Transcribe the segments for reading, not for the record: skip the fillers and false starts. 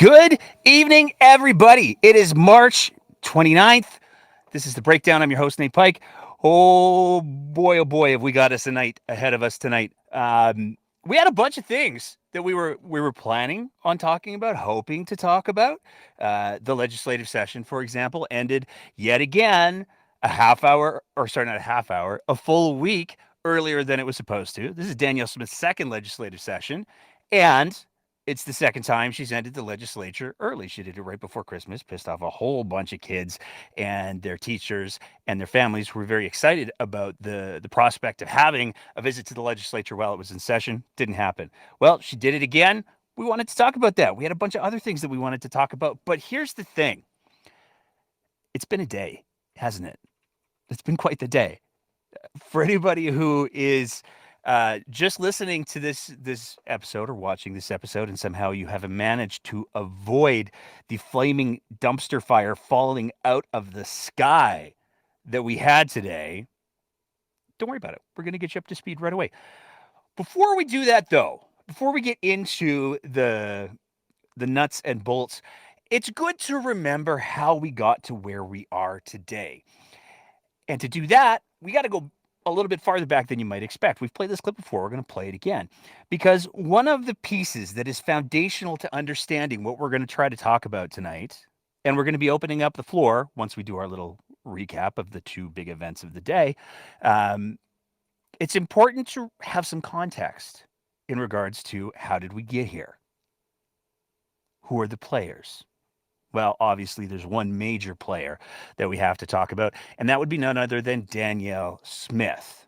Good evening, everybody. It is March 29th. This is the breakdown. I'm your host, Nate Pike. Oh boy, have we got us a night ahead of us tonight. We had a bunch of things that we were planning on talking about, hoping to talk about. The legislative session, for example, ended yet again a half hour, or sorry, not a half hour, a full week earlier than it was supposed to. This is Danielle Smith's second legislative session, and it's the second time she's ended the legislature early. She did it right before Christmas, pissed off a whole bunch of kids and their teachers and their families were very excited about the prospect of having a visit to the legislature while it was in session. Didn't happen. Well, she did it again. We wanted to talk about that. We had a bunch of other things that we wanted to talk about. But here's the thing. It's been a day, hasn't it? It's been quite the day. For anybody who is just listening to this episode or watching this episode, and somehow you haven't managed to avoid the flaming dumpster fire falling out of the sky that we had today, don't worry about it. We're going to get you up to speed right away. Before we do that, though, before we get into the nuts and bolts, it's good to remember how we got to where we are today. And to do that, we got to go a little bit farther back than you might expect. We've played this clip before. We're going to play it again because one of the pieces that is foundational to understanding what we're going to try to talk about tonight, and we're going to be opening up the floor once we do our little recap of the two big events of the day. It's important to have some context in regards to how did we get here? Who are the players? Well, obviously, there's one major player that we have to talk about, and that would be none other than Danielle Smith.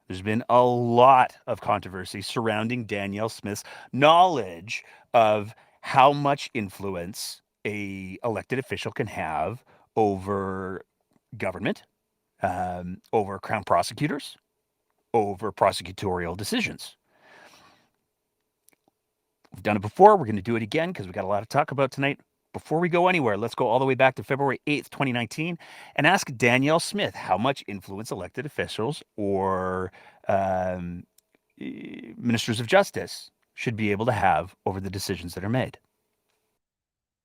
There's been a lot of controversy surrounding Danielle Smith's knowledge of how much influence a elected official can have over government, over Crown prosecutors, over prosecutorial decisions. We've done it before. We're going to do it again because we got a lot to talk about tonight. Before we go anywhere, let's go all the way back to February 8th, 2019, and ask Danielle Smith how much influence elected officials or ministers of justice should be able to have over the decisions that are made.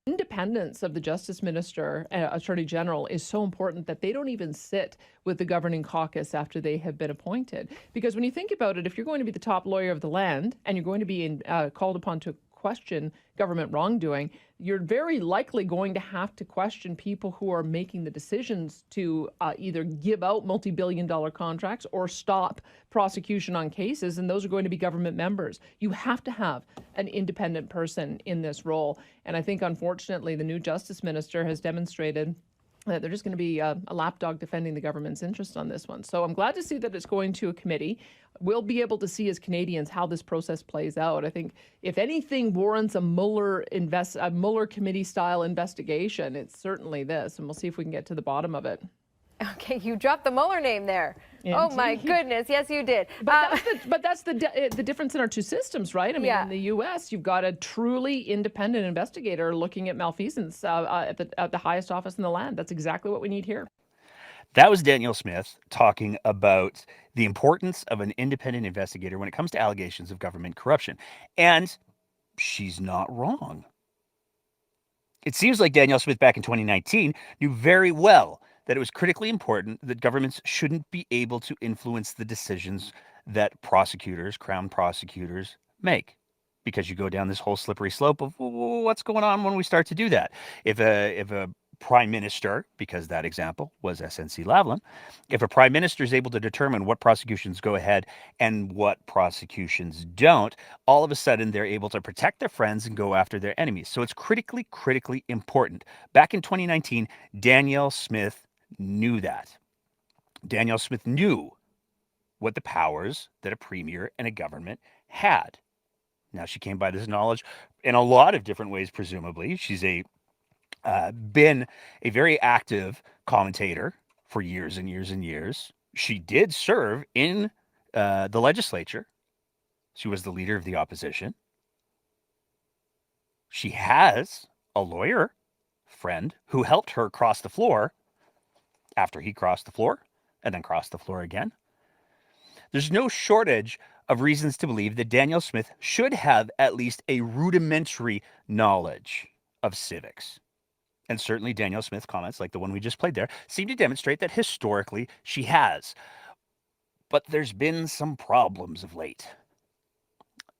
Independence of the Justice Minister, Attorney General, is so important that they don't even sit with the governing caucus after they have been appointed. Because when you think about it, if you're going to be the top lawyer of the land and you're going to be called upon to question government wrongdoing, you're very likely going to have to question people who are making the decisions to either give out multi-billion-dollar contracts or stop prosecution on cases, and those are going to be government members. You have to have an independent person in this role, and I think, unfortunately, the new Justice Minister has demonstrated that they're just going to be a lapdog defending the government's interest on this one. So I'm glad to see that it's going to a committee. We'll be able to see as Canadians how this process plays out. I think if anything warrants a Mueller committee-style investigation, it's certainly this, and we'll see if we can get to the bottom of it. Okay, you dropped the Mueller name there. Indeed. Oh my goodness, yes you did. But that's the difference in our two systems, right? I mean, in the U.S., you've got a truly independent investigator looking at malfeasance at the highest office in the land. That's exactly what we need here. That was Danielle Smith talking about the importance of an independent investigator when it comes to allegations of government corruption. And she's not wrong. It seems like Danielle Smith back in 2019 knew very well that it was critically important that governments shouldn't be able to influence the decisions that prosecutors, Crown prosecutors, make. Because you go down this whole slippery slope of what's going on when we start to do that. If a prime minister, because that example was SNC Lavalin, if a prime minister is able to determine what prosecutions go ahead and what prosecutions don't, all of a sudden they're able to protect their friends and go after their enemies. So it's critically important. Back in 2019, Danielle Smith knew that. Danielle Smith knew what the powers that a premier and a government had. Now, she came by this knowledge in a lot of different ways, presumably. She's been a very active commentator for years and years and years. She did serve in the legislature. She was the leader of the opposition. She has a lawyer friend who helped her cross the floor after he crossed the floor and then crossed the floor again. There's no shortage of reasons to believe that Danielle Smith should have at least a rudimentary knowledge of civics. And certainly Danielle Smith's comments, like the one we just played there, seem to demonstrate that historically she has. But there's been some problems of late.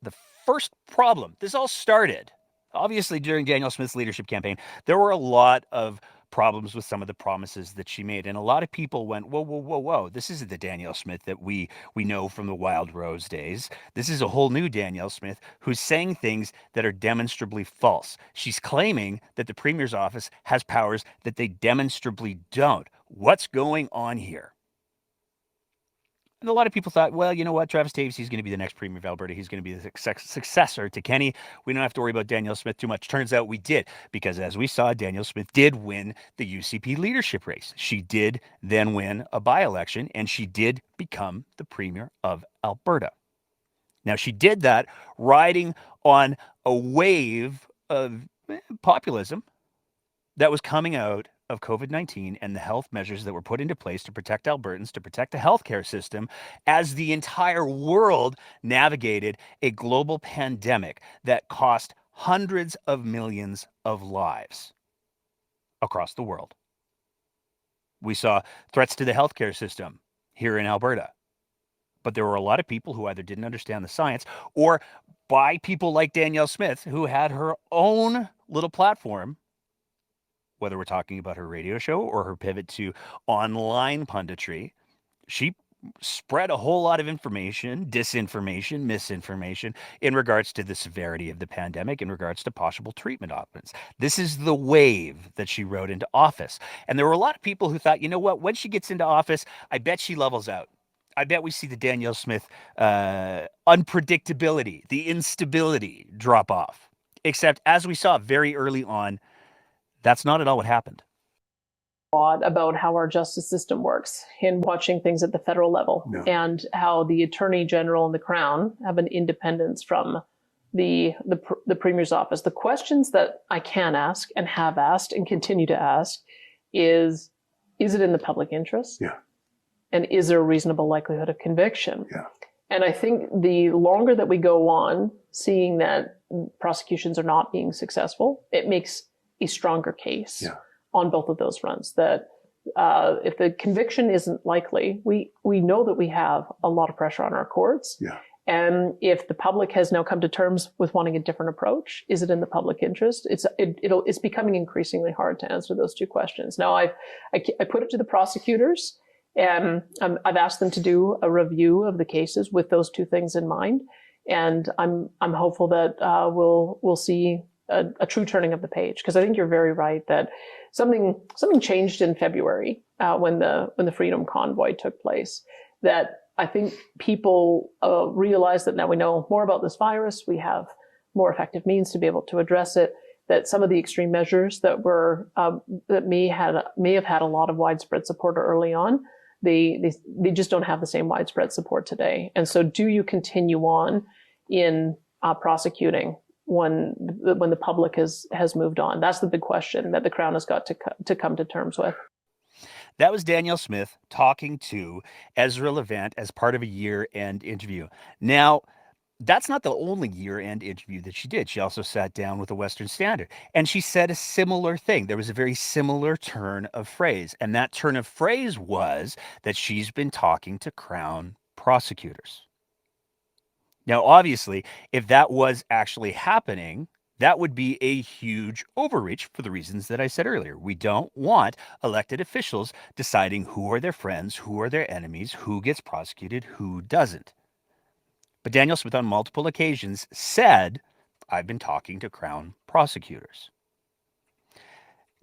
The first problem, this all started, obviously, during Danielle Smith's leadership campaign. There were a lot of problems with some of the promises that she made. And a lot of people went, whoa, whoa, whoa, whoa. This isn't the Danielle Smith that we know from the Wild Rose days. This is a whole new Danielle Smith who's saying things that are demonstrably false. She's claiming that the Premier's office has powers that they demonstrably don't. What's going on here? And a lot of people thought, well, you know what, Travis Taves, he's going to be the next Premier of Alberta. He's going to be the successor to Kenny. We don't have to worry about Danielle Smith too much. Turns out we did, because as we saw, Danielle Smith did win the UCP leadership race. She did then win a by-election, and she did become the Premier of Alberta. Now, she did that riding on a wave of populism that was coming out of COVID-19 and the health measures that were put into place to protect Albertans, to protect the healthcare system, as the entire world navigated a global pandemic that cost hundreds of millions of lives across the world. We saw threats to the healthcare system here in Alberta, but there were a lot of people who either didn't understand the science, or by people like Danielle Smith, who had her own little platform, whether we're talking about her radio show or her pivot to online punditry. She spread a whole lot of information, disinformation, misinformation in regards to the severity of the pandemic, in regards to possible treatment options. This is the wave that she rode into office. And there were a lot of people who thought, you know what, when she gets into office, I bet she levels out. I bet we see the Danielle Smith unpredictability, the instability drop off. Except, as we saw very early on, that's not at all what happened. About how our justice system works in watching things at the federal level, and how the Attorney General and the Crown have an independence from the Premier's office. The questions that I can ask and have asked and continue to ask is it in the public interest? Yeah. And is there a reasonable likelihood of conviction? Yeah. And I think the longer that we go on seeing that prosecutions are not being successful, it makes a stronger case on both of those fronts. That if the conviction isn't likely, we know that we have a lot of pressure on our courts. Yeah. And if the public has now come to terms with wanting a different approach, is it in the public interest? It's becoming increasingly hard to answer those two questions. Now, I put it to the prosecutors, and I've asked them to do a review of the cases with those two things in mind. And I'm hopeful that we'll see a true turning of the page, because I think you're very right that something changed in February when the Freedom Convoy took place. That I think people realize that now we know more about this virus, we have more effective means to be able to address it. That some of the extreme measures that were that may have had a lot of widespread support early on, they just don't have the same widespread support today. And so, do you continue on in prosecuting when the public has moved on? That's the big question that the Crown has got to come to terms with. That was Danielle Smith talking to Ezra Levant as part of a year-end interview. Now, that's not the only year-end interview that she did. She also sat down with the Western Standard, and she said a similar thing. There was a very similar turn of phrase, and that turn of phrase was that she's been talking to Crown prosecutors. Now, obviously, if that was actually happening, that would be a huge overreach for the reasons that I said earlier. We don't want elected officials deciding who are their friends, who are their enemies, who gets prosecuted, who doesn't. But Danielle Smith on multiple occasions said, I've been talking to Crown prosecutors.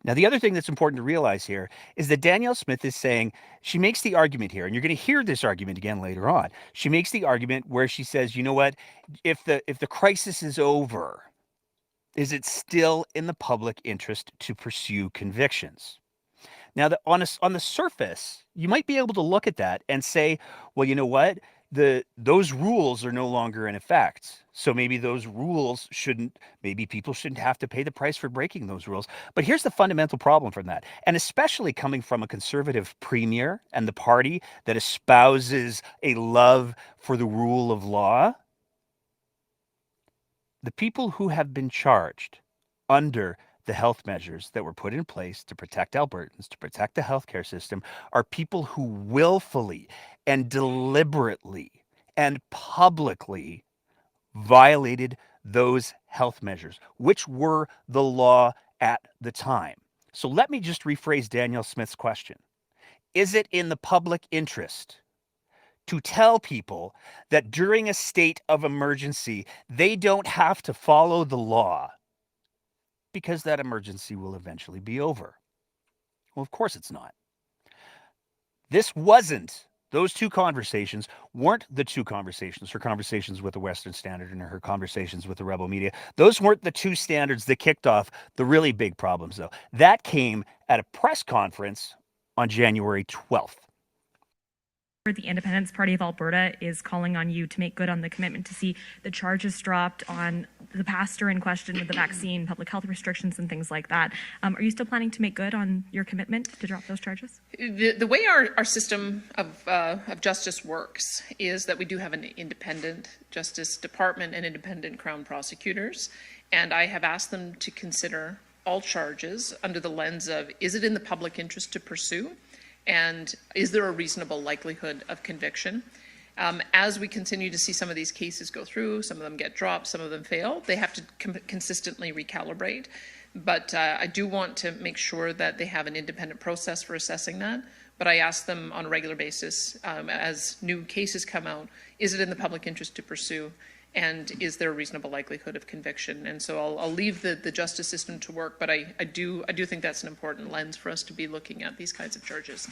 Now, the other thing that's important to realize here is that Danielle Smith is saying, she makes the argument here, and you're going to hear this argument again later on. She makes the argument where she says, you know what, if the crisis is over, is it still in the public interest to pursue convictions? Now, on the surface, you might be able to look at that and say, well, you know what, those rules are no longer in effect. So maybe those rules maybe people shouldn't have to pay the price for breaking those rules. But here's the fundamental problem from that. And especially coming from a conservative premier and the party that espouses a love for the rule of law, the people who have been charged under the health measures that were put in place to protect Albertans, to protect the healthcare system, are people who willfully and deliberately and publicly violated those health measures, which were the law at the time. So let me just rephrase Danielle Smith's question. Is it in the public interest to tell people that during a state of emergency, they don't have to follow the law because that emergency will eventually be over? Well, of course it's not. Those two conversations weren't the two conversations, her conversations with the Western Standard and her conversations with the rebel media. Those weren't the two standards that kicked off the really big problems, though. That came at a press conference on January 12th. The Independence Party of Alberta is calling on you to make good on the commitment to see the charges dropped on the pastor in question with the vaccine, public health restrictions, and things like that. Are you still planning to make good on your commitment to drop those charges? The way our system of justice works is that we do have an independent Justice Department and independent Crown prosecutors, and I have asked them to consider all charges under the lens of, is it in the public interest to pursue? And is there a reasonable likelihood of conviction? As we continue to see some of these cases go through, some of them get dropped, some of them fail, they have to consistently recalibrate. But I do want to make sure that they have an independent process for assessing that. But I ask them on a regular basis, as new cases come out, is it in the public interest to pursue? And is there a reasonable likelihood of conviction? And so I'll leave the justice system to work, but I do think that's an important lens for us to be looking at these kinds of charges.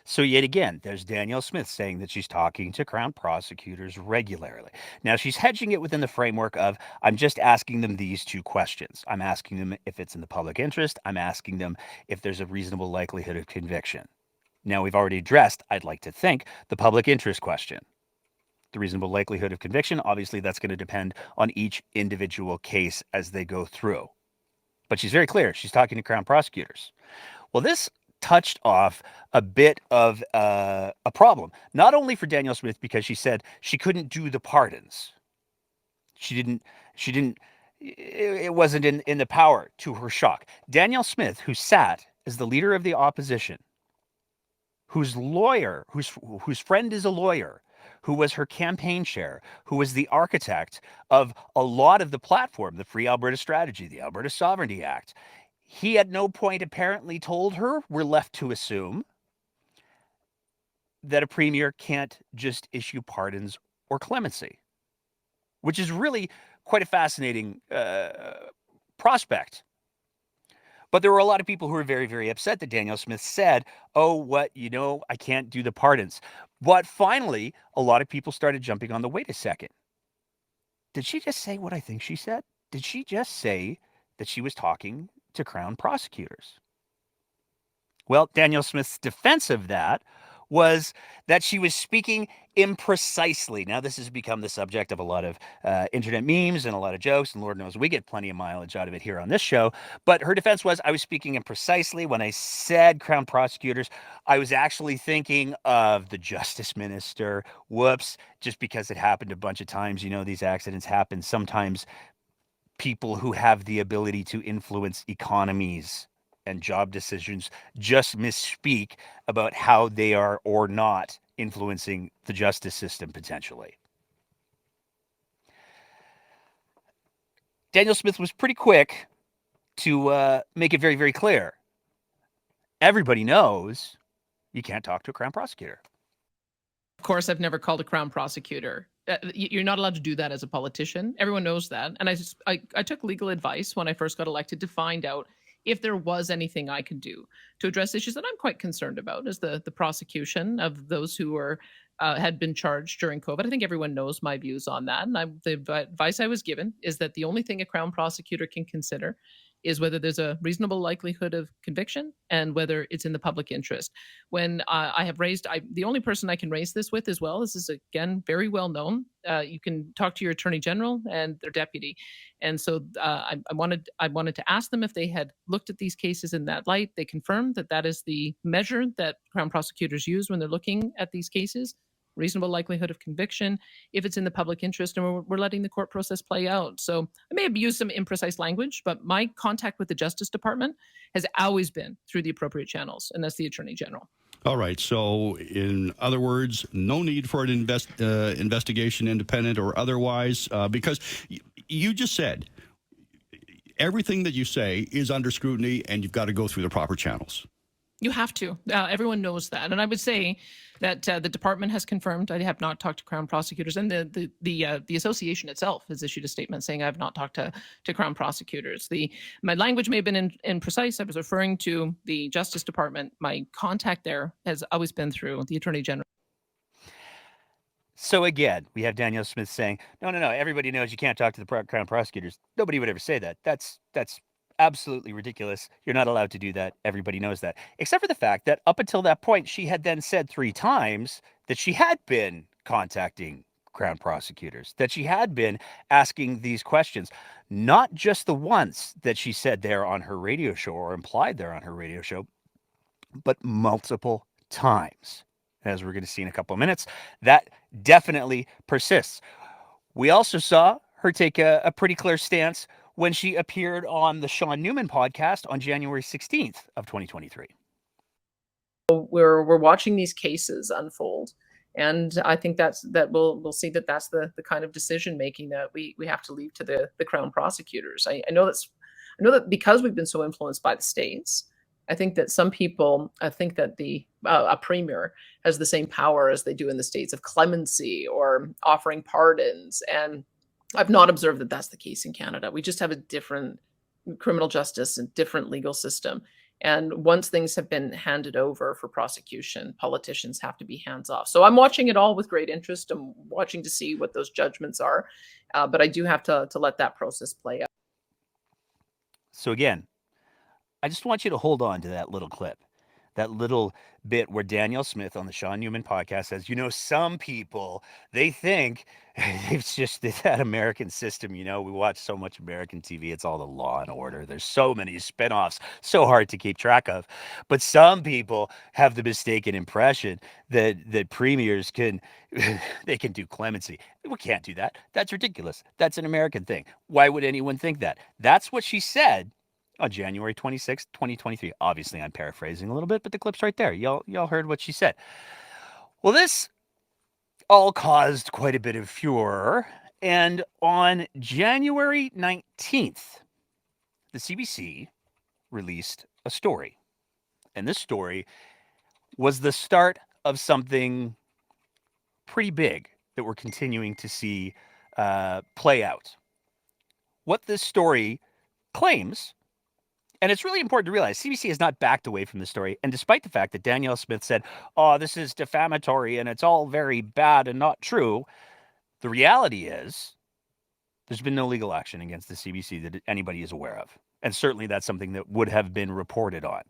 So yet again, there's Danielle Smith saying that she's talking to Crown prosecutors regularly. Now, she's hedging it within the framework of, I'm just asking them these two questions. I'm asking them if it's in the public interest. I'm asking them if there's a reasonable likelihood of conviction. Now, we've already addressed, I'd like to think, the public interest question. The reasonable likelihood of conviction, obviously that's going to depend on each individual case as they go through. But she's very clear. She's talking to Crown prosecutors. Well, this touched off a bit of a problem, not only for Danielle Smith, because she said she couldn't do the pardons. It wasn't in the power, to her shock. Danielle Smith, who sat as the leader of the opposition, whose friend is a lawyer, who was her campaign chair, who was the architect of a lot of the platform, the Free Alberta Strategy, the Alberta Sovereignty Act. He at no point apparently told her, we're left to assume, that a premier can't just issue pardons or clemency, which is really quite a fascinating prospect. But there were a lot of people who were very, very upset that Danielle Smith said, I can't do the pardons. But finally, a lot of people started jumping on the, wait a second. Did she just say what I think she said? Did she just say that she was talking to Crown prosecutors? Well, Danielle Smith's defense of that was that she was speaking imprecisely. Now, this has become the subject of a lot of internet memes and a lot of jokes, and Lord knows we get plenty of mileage out of it here on this show. But her defense was, I was speaking imprecisely. When I said Crown prosecutors, I was actually thinking of the Justice Minister. Whoops, just because it happened a bunch of times. These accidents happen. Sometimes people who have the ability to influence economies and job decisions just misspeak about how they are or not influencing the justice system potentially. Danielle Smith was pretty quick to make it very, very clear. Everybody knows you can't talk to a Crown prosecutor. Of course, I've never called a Crown prosecutor. You're not allowed to do that as a politician. Everyone knows that. And I took legal advice when I first got elected to find out if there was anything I could do to address issues that I'm quite concerned about, is the prosecution of those who were had been charged during COVID. I think everyone knows my views on that. And the advice I was given is that the only thing a Crown prosecutor can consider is whether there's a reasonable likelihood of conviction and whether it's in the public interest. When I have raised, the only person I can raise this with as well, this is again very well known. You can talk to your attorney general and their deputy, and so I wanted to ask them if they had looked at these cases in that light. They confirmed that that is the measure that Crown prosecutors use when they're looking at these cases. Reasonable likelihood of conviction, if it's in the public interest, and we're letting the court process play out. So I may have used some imprecise language, but my contact with the Justice Department has always been through the appropriate channels, and that's the Attorney General. All right. So, in other words, no need for an investigation, independent or otherwise, because you just said everything that you say is under scrutiny, and you've got to go through the proper channels. You have to. Everyone knows that. And I would say that the department has confirmed. I have not talked to Crown prosecutors, and the association itself has issued a statement saying I have not talked to Crown prosecutors. My language may have been imprecise. I was referring to the Justice Department. My contact there has always been through the Attorney General. So again, we have Danielle Smith saying, no, everybody knows you can't talk to the Crown prosecutors. Nobody would ever say that. That's absolutely ridiculous. You're not allowed to do that. Everybody knows that. Except for the fact that up until that point, she had then said 3 times that she had been contacting Crown prosecutors, that she had been asking these questions, not just the once that she said there on her radio show or implied there on her radio show, but multiple times. As we're going to see in a couple of minutes, that definitely persists. We also saw her take a pretty clear stance when she appeared on the Sean Newman podcast on January 16th of 2023. We're watching these cases unfold, and I think that we'll see that that's the kind of decision making that we have to leave to the Crown prosecutors. I know that because we've been so influenced by the states, I think that some people think that a premier has the same power as they do in the states of clemency or offering pardons, and I've not observed that that's the case in Canada. We just have a different criminal justice and different legal system. And once things have been handed over for prosecution, politicians have to be hands off. So I'm watching it all with great interest. I'm watching to see what those judgments are. But I do have to let that process play out. So again, I just want you to hold on to that little clip, that little bit where Danielle Smith on the Sean Newman podcast says, some people, they think it's just that American system. We watch so much American TV. It's all the Law and Order. There's so many spinoffs, so hard to keep track of. But some people have the mistaken impression that premiers can do clemency. We can't do that. That's ridiculous. That's an American thing. Why would anyone think that? That's what she said on January 26th, 2023. Obviously, I'm paraphrasing a little bit, but the clip's right there. Y'all heard what she said. Well, this all caused quite a bit of furor. And on January 19th, the CBC released a story. And this story was the start of something pretty big that we're continuing to see play out. What this story claims, and it's really important to realize, CBC has not backed away from the story. And despite the fact that Danielle Smith said, this is defamatory and it's all very bad and not true, the reality is there's been no legal action against the CBC that anybody is aware of. And certainly that's something that would have been reported on.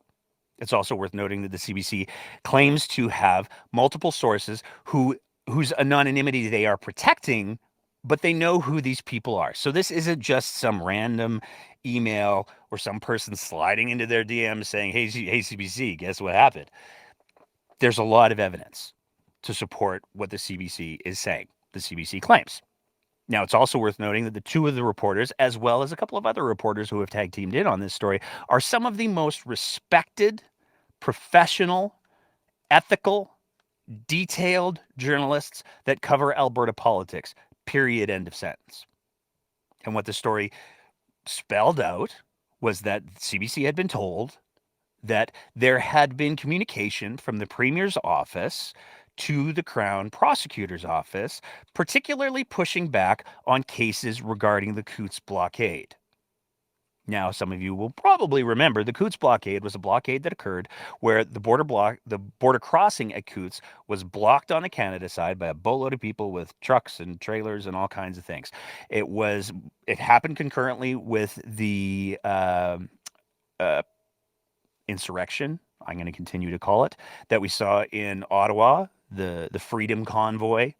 It's also worth noting that the CBC claims to have multiple sources whose anonymity they are protecting, but they know who these people are. So this isn't just some random email or some person sliding into their DMs saying, hey, CBC, guess what happened? There's a lot of evidence to support what the CBC is saying, the CBC claims. Now, it's also worth noting that the 2 of the reporters, as well as a couple of other reporters who have tag teamed in on this story, are some of the most respected, professional, ethical, detailed journalists that cover Alberta politics, period, end of sentence. And what the story spelled out was that CBC had been told that there had been communication from the Premier's office to the Crown Prosecutor's office, particularly pushing back on cases regarding the Coutts blockade. Now, some of you will probably remember the Coutts blockade was a blockade that occurred where the border crossing at Coutts was blocked on the Canada side by a boatload of people with trucks and trailers and all kinds of things. It happened concurrently with the insurrection, I'm going to continue to call it, that we saw in Ottawa, the Freedom Convoy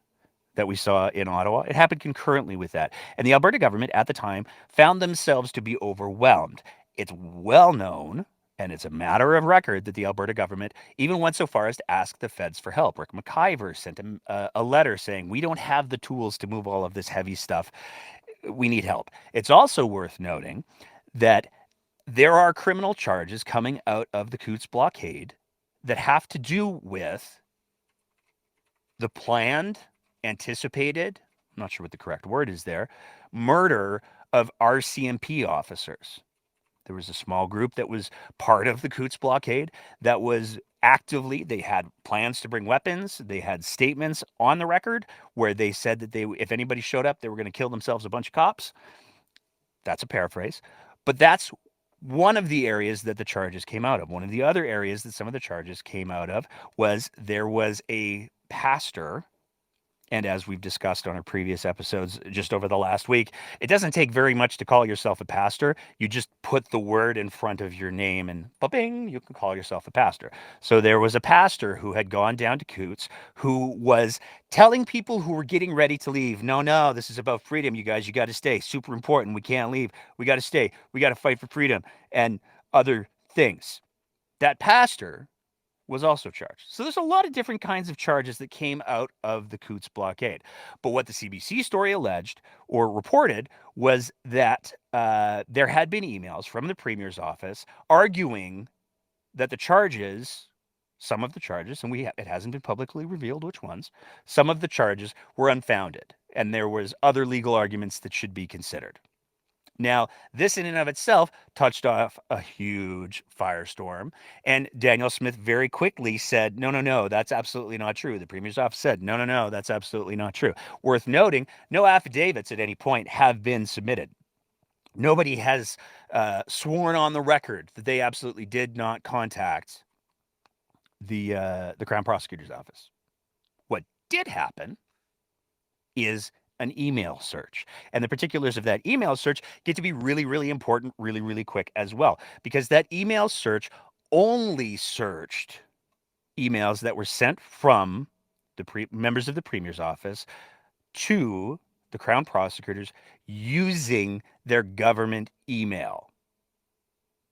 that we saw in Ottawa. It happened concurrently with that. And the Alberta government at the time found themselves to be overwhelmed. It's well known, and it's a matter of record, that the Alberta government even went so far as to ask the feds for help. Rick McIver sent a letter saying, we don't have the tools to move all of this heavy stuff. We need help. It's also worth noting that there are criminal charges coming out of the Coutts blockade that have to do with the planned, anticipated, I'm not sure what the correct word is there, murder of RCMP officers. There was a small group that was part of the Coutts blockade that was actively, they had plans to bring weapons. They had statements on the record where they said that if anybody showed up, they were going to kill themselves a bunch of cops. That's a paraphrase. But that's one of the areas that the charges came out of. One of the other areas that some of the charges came out of was there was a pastor. And as we've discussed on our previous episodes just over the last week, it doesn't take very much to call yourself a pastor. You just put the word in front of your name and ba-bing, you can call yourself a pastor. So there was a pastor who had gone down to Coutts who was telling people who were getting ready to leave, no, this is about freedom, you guys. You got to stay. Super important. We can't leave. We got to stay. We got to fight for freedom and other things. That pastor was also charged. So there's a lot of different kinds of charges that came out of the Coutts blockade. But what the CBC story alleged or reported was that there had been emails from the Premier's office arguing that the charges, some of the charges, and it hasn't been publicly revealed which ones, some of the charges were unfounded, and there was other legal arguments that should be considered. Now, this in and of itself touched off a huge firestorm, and Danielle Smith very quickly said, no, that's absolutely not true. The Premier's office said, no, that's absolutely not true. Worth noting, no affidavits at any point have been submitted. Nobody has sworn on the record that they absolutely did not contact the Crown Prosecutor's Office. What did happen is an email search. And the particulars of that email search get to be really, really important, really, really quick as well, because that email search only searched emails that were sent from the members of the Premier's office to the Crown prosecutors using their government email.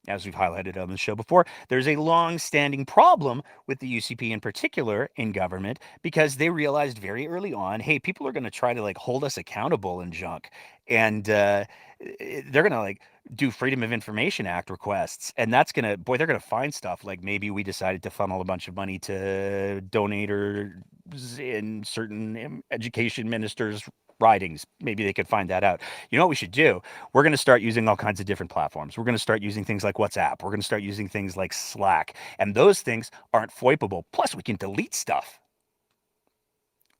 As we've highlighted on the show before, there's a long-standing problem with the UCP in particular in government because they realized very early on, hey, people are going to try to hold us accountable and junk. And they're going to do Freedom of Information Act requests. And that's going to, they're going to find stuff like maybe we decided to funnel a bunch of money to donators in certain education ministers' ridings. Maybe they could find that out. You know what we should do? We're going to start using all kinds of different platforms. We're going to start using things like WhatsApp. We're going to start using things like Slack. And those things aren't FOIPable. Plus, we can delete stuff.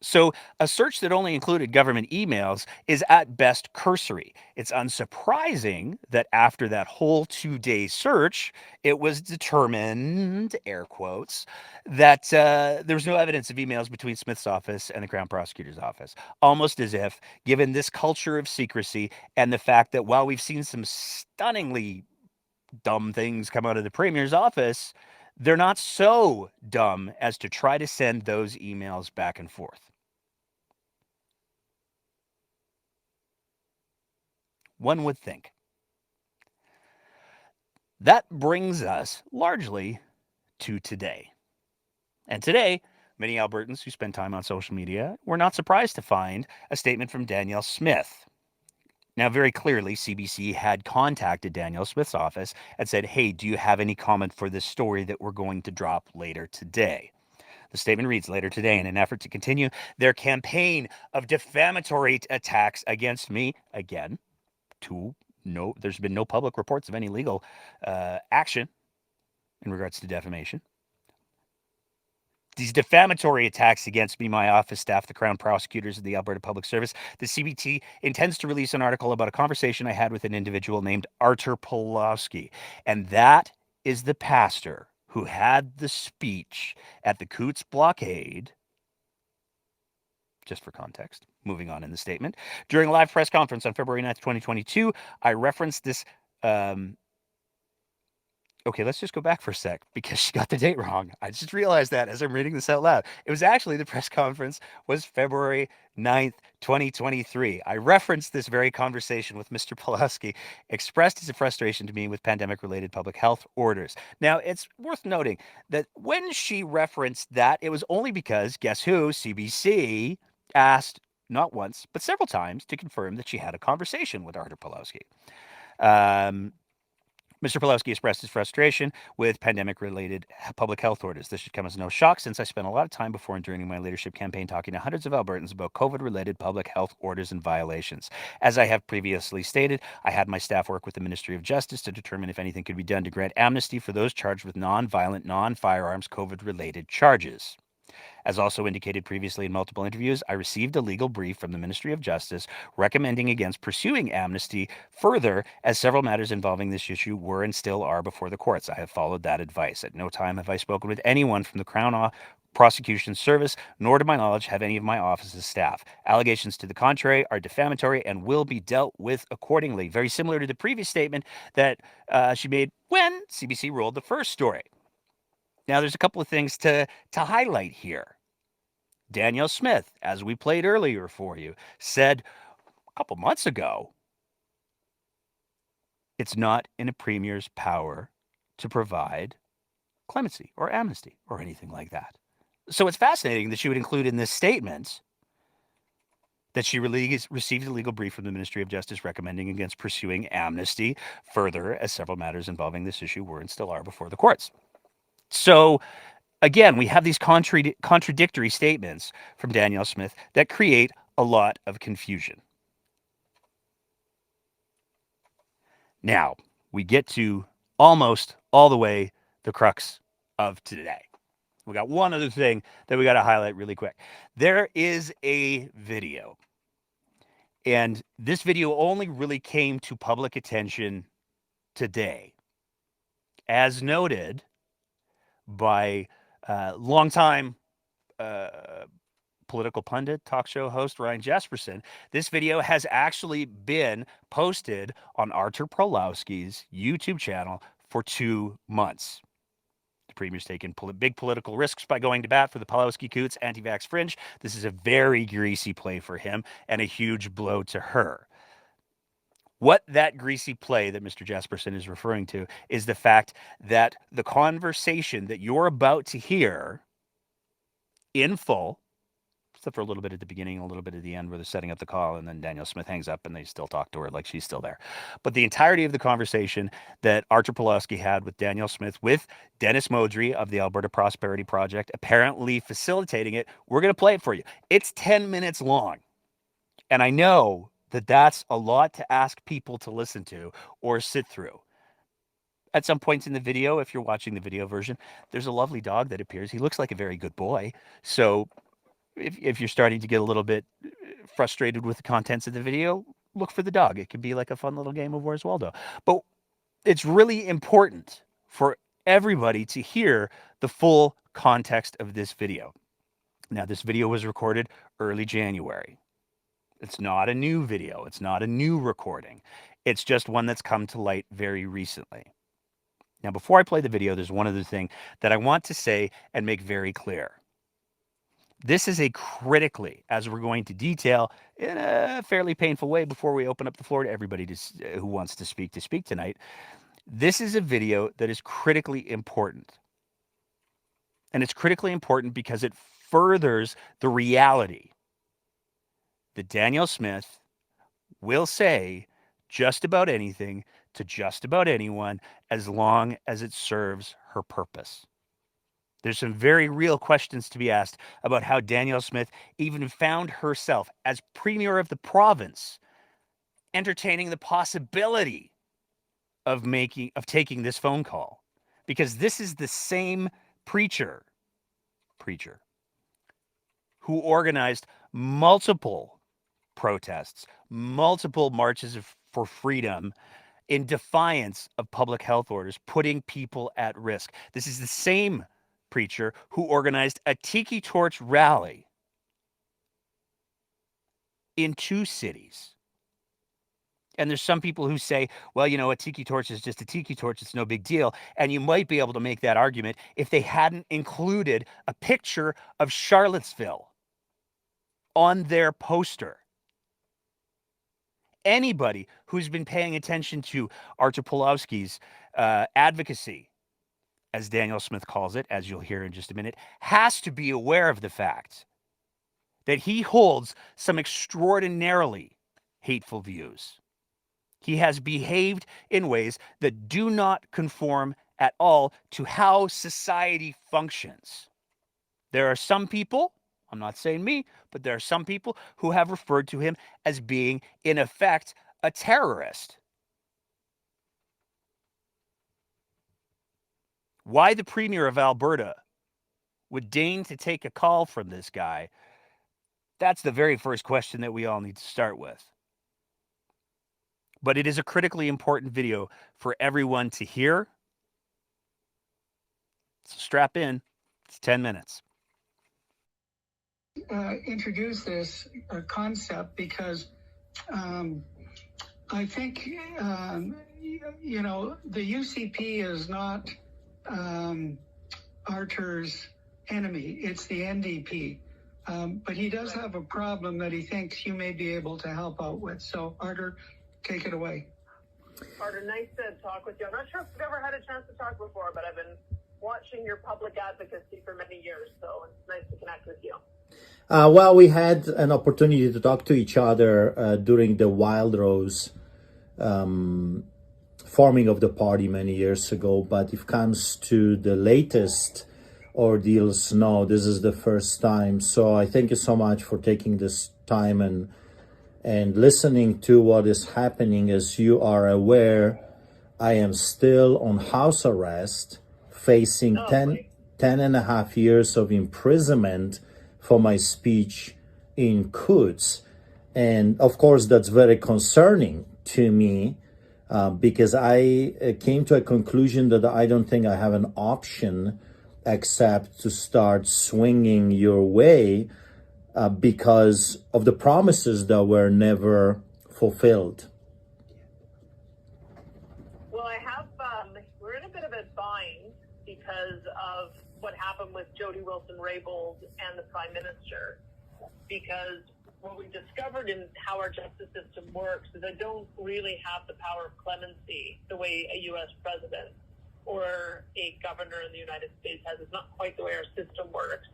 So a search that only included government emails is at best cursory. It's unsurprising that after that whole 2-day search, it was determined, air quotes, that there was no evidence of emails between Smith's office and the Crown Prosecutor's office. Almost as if, given this culture of secrecy and the fact that while we've seen some stunningly dumb things come out of the Premier's office, they're not so dumb as to try to send those emails back and forth. One would think. That brings us largely to today. And today, many Albertans who spend time on social media were not surprised to find a statement from Danielle Smith. Now, very clearly, CBC had contacted Danielle Smith's office and said, hey, do you have any comment for this story that we're going to drop later today? The statement reads, later today, in an effort to continue their campaign of defamatory attacks against me, again, there's been no public reports of any legal action in regards to defamation. these defamatory attacks against me, my office staff, the Crown prosecutors, and the Alberta Public Service, the CBT intends to release an article about a conversation I had with an individual named Artur Pawlowski. And that is the pastor who had the speech at the Coutts blockade. Just for context, moving on in the statement. During a live press conference on February 9th, 2022, I referenced this. Okay, let's just go back for a sec because she got the date wrong. I just realized that as I'm reading this out loud. It was actually the press conference was February 9th, 2023. I referenced this very conversation with Mr. Pawlowski, expressed his frustration to me with pandemic-related public health orders. Now, it's worth noting that when she referenced that, it was only because, guess who, CBC asked not once, but several times to confirm that she had a conversation with Artur Pawlowski. Mr. Pawlowski expressed his frustration with pandemic-related public health orders. This should come as no shock since I spent a lot of time before and during my leadership campaign talking to hundreds of Albertans about COVID-related public health orders and violations. As I have previously stated, I had my staff work with the Ministry of Justice to determine if anything could be done to grant amnesty for those charged with non-violent, non-firearms COVID-related charges. As also indicated previously in multiple interviews, I received a legal brief from the Ministry of Justice recommending against pursuing amnesty further, as several matters involving this issue were and still are before the courts. I have followed that advice. At no time have I spoken with anyone from the Crown Prosecution Service, nor to my knowledge have any of my office's staff. Allegations to the contrary are defamatory and will be dealt with accordingly. Very similar to the previous statement that she made when CBC rolled the first story. Now, there's a couple of things to highlight here. Danielle Smith, as we played earlier for you, said a couple months ago, it's not in a premier's power to provide clemency or amnesty or anything like that. So it's fascinating that she would include in this statement that she received a legal brief from the Ministry of Justice recommending against pursuing amnesty further, as several matters involving this issue were and still are before the courts. So, again, we have these contradictory statements from Danielle Smith that create a lot of confusion. Now, we get to almost all the way the crux of today. We got one other thing that we got to highlight really quick. There is a video, and this video only really came to public attention today, as noted by longtime political pundit, talk show host Ryan Jesperson. This video has actually been posted on Artur Pawlowski's YouTube channel for 2 months. The premier's taken big political risks by going to bat for the Pawlowski-Coutts anti-vax fringe. This is a very greasy play for him and a huge blow to her. What that greasy play that Mr. Jesperson is referring to is the fact that the conversation that you're about to hear in full, except for a little bit at the beginning, a little bit at the end where they're setting up the call, and then Danielle Smith hangs up and they still talk to her like she's still there. But the entirety of the conversation that Artur Pawlowski had with Danielle Smith, with Dennis Modry of the Alberta Prosperity Project, apparently facilitating it, we're going to play it for you. It's 10 minutes long. And I know that that's a lot to ask people to listen to or sit through. At some points in the video, if you're watching the video version, there's a lovely dog that appears. He looks like a very good boy. So if you're starting to get a little bit frustrated with the contents of the video, look for the dog. It could be like a fun little game of Where's Waldo. But it's really important for everybody to hear the full context of this video. Now, this video was recorded early January. It's not a new video. It's not a new recording. It's just one that's come to light very recently. Now, before I play the video, there's one other thing that I want to say and make very clear. This is a critically, as we're going to detail in a fairly painful way before we open up the floor to everybody who wants to speak tonight. This is a video that is critically important. And it's critically important because it furthers the reality that Danielle Smith will say just about anything to just about anyone as long as it serves her purpose. There's some very real questions to be asked about how Danielle Smith even found herself as premier of the province entertaining the possibility of taking this phone call, because this is the same preacher preacher who organized multiple protests, multiple marches for freedom in defiance of public health orders, putting people at risk. This is the same preacher who organized a tiki torch rally in 2 cities. And there's some people who say, well, you know, a tiki torch is just a tiki torch. It's no big deal. And you might be able to make that argument if they hadn't included a picture of Charlottesville on their poster. Anybody who's been paying attention to Artur Pawlowski's advocacy, as Danielle Smith calls it, as you'll hear in just a minute, has to be aware of the fact that he holds some extraordinarily hateful views. He has behaved in ways that do not conform at all to how society functions. There are some people, I'm not saying me, but there are some people who have referred to him as being, in effect, a terrorist. Why the Premier of Alberta would deign to take a call from this guy, that's the very first question that we all need to start with. But it is a critically important video for everyone to hear. So strap in. It's 10 minutes. Introduce this concept because I think, you know, the UCP is not Artur's enemy. It's the NDP. But he does have a problem that he thinks you may be able to help out with. So, Artur, take it away. Artur, nice to talk with you. I'm not sure if we've ever had a chance to talk before, but I've been watching your public advocacy for many years, so it's nice to connect with you. Well, we had an opportunity to talk to each other during the Wild Rose forming of the party many years ago, but if it comes to the latest ordeals, no, this is the first time. So I thank you so much for taking this time and listening to what is happening. As you are aware, I am still on house arrest, facing 10 and a half years of imprisonment for my speech in Coutts. And of course, that's very concerning to me because I came to a conclusion that I don't think I have an option except to start swinging your way because of the promises that were never fulfilled. Well, we're in a bit of a bind because of what happened with Jody Wilson-Raybould and the Prime Minister. Because what we discovered in how our justice system works is they don't really have the power of clemency the way a U.S. president or a governor in the United States has. It's not quite the way our system works.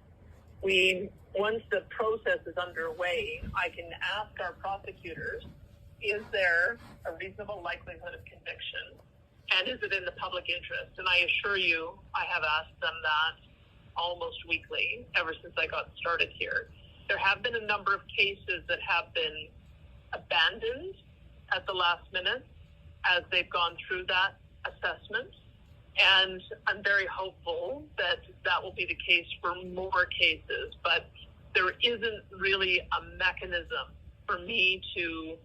Once the process is underway, I can ask our prosecutors, is there a reasonable likelihood of conviction? And is it in the public interest? And I assure you, I have asked them that almost weekly ever since I got started here. There have been a number of cases that have been abandoned at the last minute as they've gone through that assessment. And I'm very hopeful that that will be the case for more cases. But there isn't really a mechanism for me to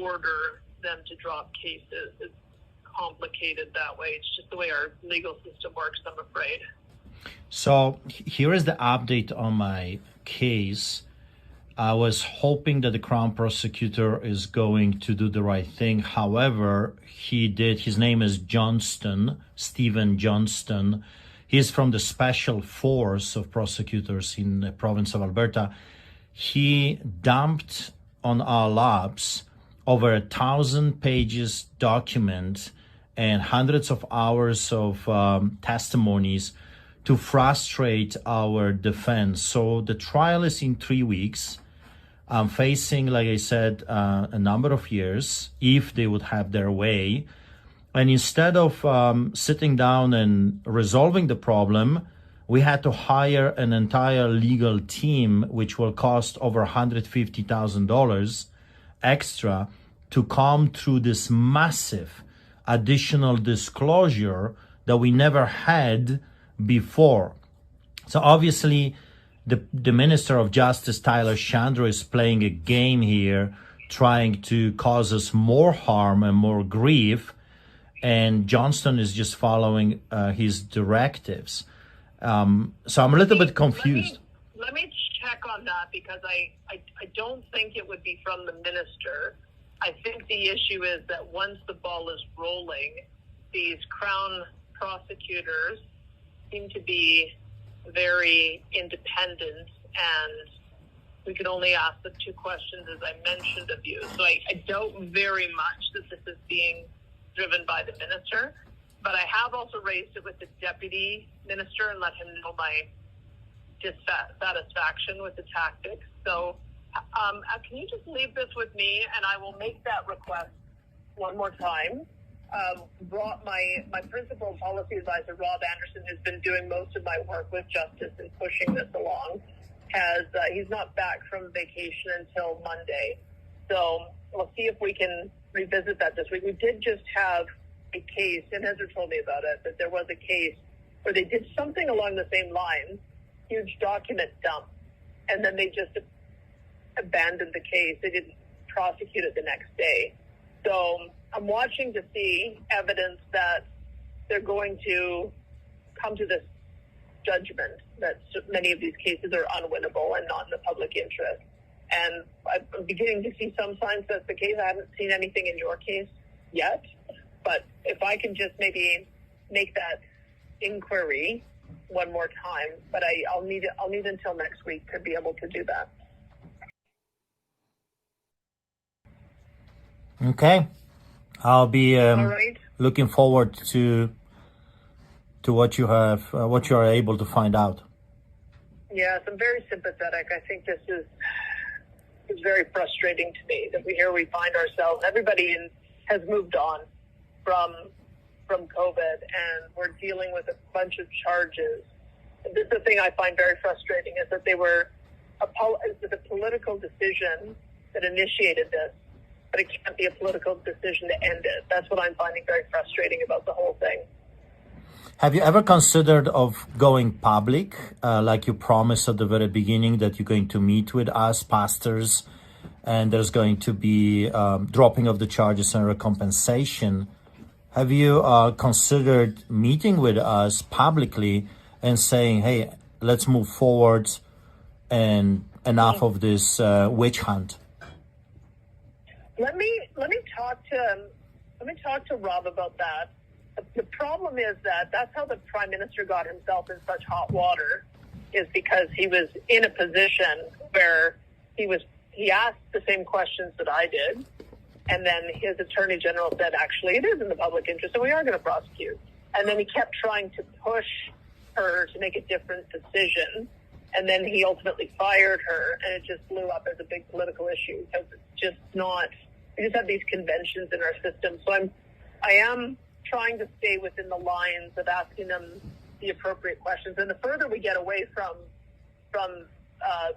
order them to drop cases. It's complicated that way. It's just the way our legal system works, I'm afraid. So here is the update on my case. I was hoping that the Crown prosecutor is going to do the right thing. However, he did. His name is Johnston, Stephen Johnston. He's from the Special Force of Prosecutors in the province of Alberta. He dumped on our laps over 1,000 pages document and hundreds of hours of testimonies to frustrate our defense. So the trial is in 3 weeks. I'm facing, like I said, a number of years if they would have their way. And instead of sitting down and resolving the problem, we had to hire an entire legal team, which will cost over $150,000 extra to come through this massive additional disclosure that we never had before. So obviously, the Minister of Justice, Tyler Chandra, is playing a game here, trying to cause us more harm and more grief, and Johnston is just following his directives. So I'm a little bit confused. Let me check on that, because I don't think it would be from the minister. I think the issue is that once the ball is rolling, these Crown prosecutors seem to be very independent, and we could only ask the two questions as I mentioned of you. So I doubt very much that this is being driven by the minister, but I have also raised it with the deputy minister and let him know my dissatisfaction with the tactics. So can you just leave this with me, and I will make that request one more time. My principal policy advisor, Rob Anderson, who's been doing most of my work with justice and pushing this along, he's not back from vacation until Monday. So we'll see if we can revisit that this week. We did just have a case, and Ezra told me about it, that there was a case where they did something along the same lines, huge document dump, and then they just abandoned the case. They didn't prosecute it the next day. So I'm watching to see evidence that they're going to come to this judgment that many of these cases are unwinnable and not in the public interest. And I'm beginning to see some signs that's the case. I haven't seen anything in your case yet, but if I can just maybe make that inquiry one more time, but I'll need until next week to be able to do that. Okay, I'll be All right. looking forward to what you are able to find out. Yes, I'm very sympathetic. I think this is very frustrating to me that we find ourselves. Everybody has moved on from COVID, and we're dealing with a bunch of charges. And the thing I find very frustrating is that it was a political decision that initiated this, but it can't be a political decision to end it. That's what I'm finding very frustrating about the whole thing. Have you ever considered of going public, like you promised at the very beginning that you're going to meet with us, pastors, and there's going to be dropping of the charges and recompensation? Have you considered meeting with us publicly and saying, hey, let's move forward and enough of this witch hunt? Let me talk to Rob about that. The problem is that that's how the Prime Minister got himself in such hot water, is because he was in a position where he asked the same questions that I did, and then his Attorney General said, actually, it is in the public interest, and we are going to prosecute. And then he kept trying to push her to make a different decision, and then he ultimately fired her, and it just blew up as a big political issue, because it's just not, we just have these conventions in our system. So I am trying to stay within the lines of asking them the appropriate questions. And the further we get away from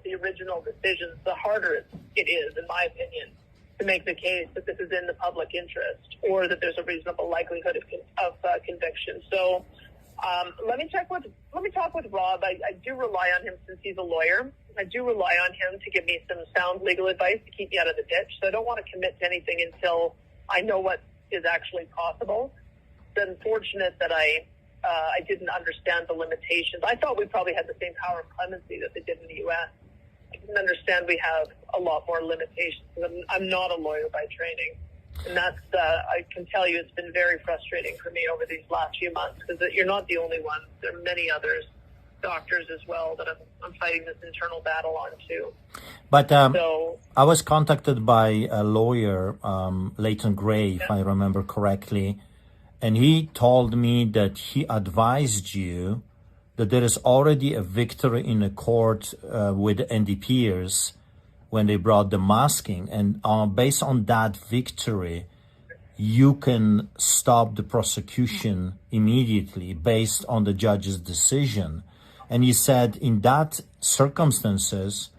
the original decisions, the harder it is, in my opinion, to make the case that this is in the public interest or that there's a reasonable likelihood of conviction. So let me talk with Rob. I do rely on him since he's a lawyer. I do rely on him to give me some sound legal advice to keep me out of the ditch. So I don't want to commit to anything until I know what is actually possible. It's unfortunate that I didn't understand the limitations. I thought we probably had the same power of clemency that they did in the U.S. I didn't understand we have a lot more limitations. I'm not a lawyer by training. And that's, I can tell you, it's been very frustrating for me over these last few months, because you're not the only one. There are many others, doctors as well, that I'm fighting this internal battle on too. But I was contacted by a lawyer, Leighton Gray, if I remember correctly, and he told me that he advised you that there is already a victory in a court with NDPers when they brought the masking, and based on that victory, you can stop the prosecution immediately based on the judge's decision. And he said in that circumstances,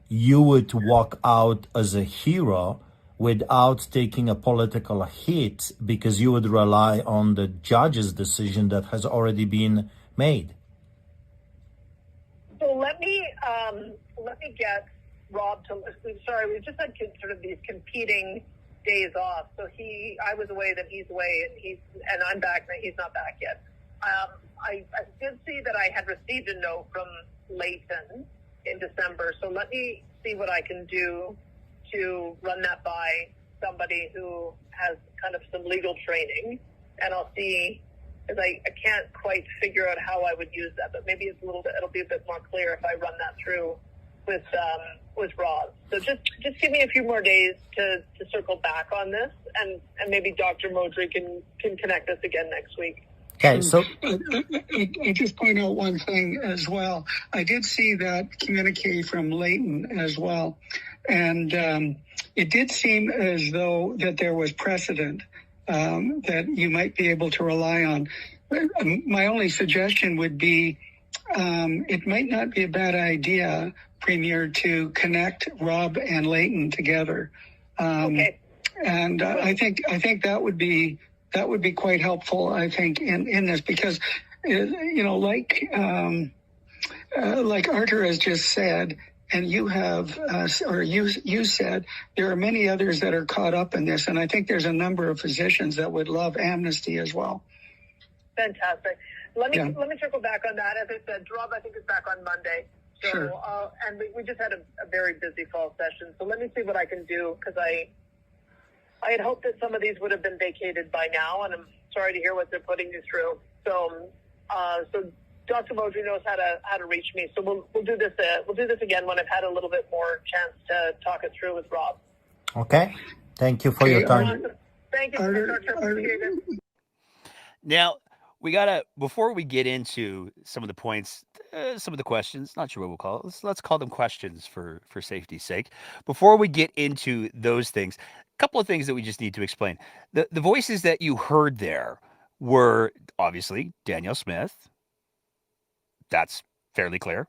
you would walk out as a hero without taking a political hit, because you would rely on the judge's decision that has already been made. let me get Rob to listen. Sorry, we've just had sort of these competing days off. So I was away, then he's away, and I'm back, and he's not back yet. I did see that I had received a note from Leighton in December. So let me see what I can do to run that by somebody who has kind of some legal training, and I'll see, because I can't quite figure out how I would use that, but maybe it'll be a bit more clear if I run that through with Rob. So just give me a few more days to circle back on this, and maybe Dr. Modry can connect us again next week. Okay, so I just point out one thing as well. I did see that communique from Leighton as well, and it did seem as though that there was precedent that you might be able to rely on. My only suggestion would be it might not be a bad idea, Premier, to connect Rob and Leighton together. Okay. And I think that would be quite helpful, I think, in this, because, like Artur has just said, and you have, you said, there are many others that are caught up in this, and I think there's a number of physicians that would love amnesty as well. Fantastic. Let me circle back on that. As I said, Rob, I think, is back on Monday. So, Sure. And we just had a very busy fall session. So let me see what I can do, because I had hoped that some of these would have been vacated by now, and I'm sorry to hear what they're putting you through. So Dr. Modry knows how to reach me. So we'll do this. We'll do this again when I've had a little bit more chance to talk it through with Rob. okay, thank you for your time. Thank you, Dr. Appreciate it. Now, we gotta, before we get into some of the points, some of the questions, not sure what we'll call it. Let's call them questions for safety's sake. Before we get into those things, a couple of things that we just need to explain. The voices that you heard there were obviously Danielle Smith. That's fairly clear.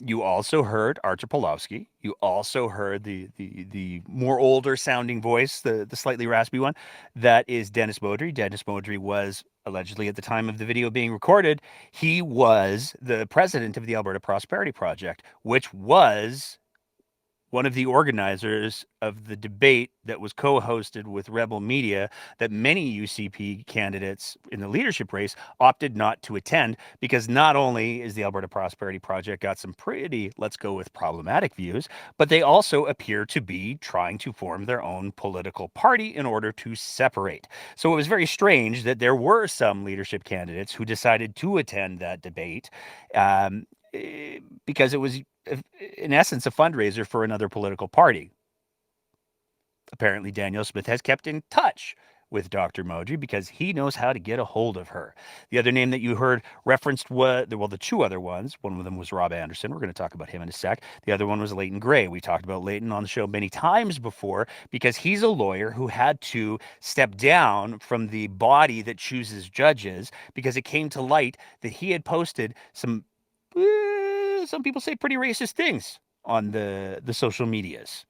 You also heard Artur Pawlowski. You also heard the more older sounding voice, the slightly raspy one. That is Dennis Modry. Dennis Modry was allegedly, at the time of the video being recorded, he was the president of the Alberta Prosperity Project, which was one of the organizers of the debate that was co-hosted with Rebel Media that many UCP candidates in the leadership race opted not to attend, because not only is the Alberta Prosperity Project got some pretty, let's go with, problematic views, but they also appear to be trying to form their own political party in order to separate. So it was very strange that there were some leadership candidates who decided to attend that debate because it was, in essence, a fundraiser for another political party. Apparently, Danielle Smith has kept in touch with Dr. Modry because he knows how to get a hold of her. The other name that you heard referenced was, well, the two other ones. One of them was Rob Anderson. We're going to talk about him in a sec. The other one was Leighton Gray. We talked about Leighton on the show many times before because he's a lawyer who had to step down from the body that chooses judges because it came to light that he had posted some people say pretty racist things on the social medias.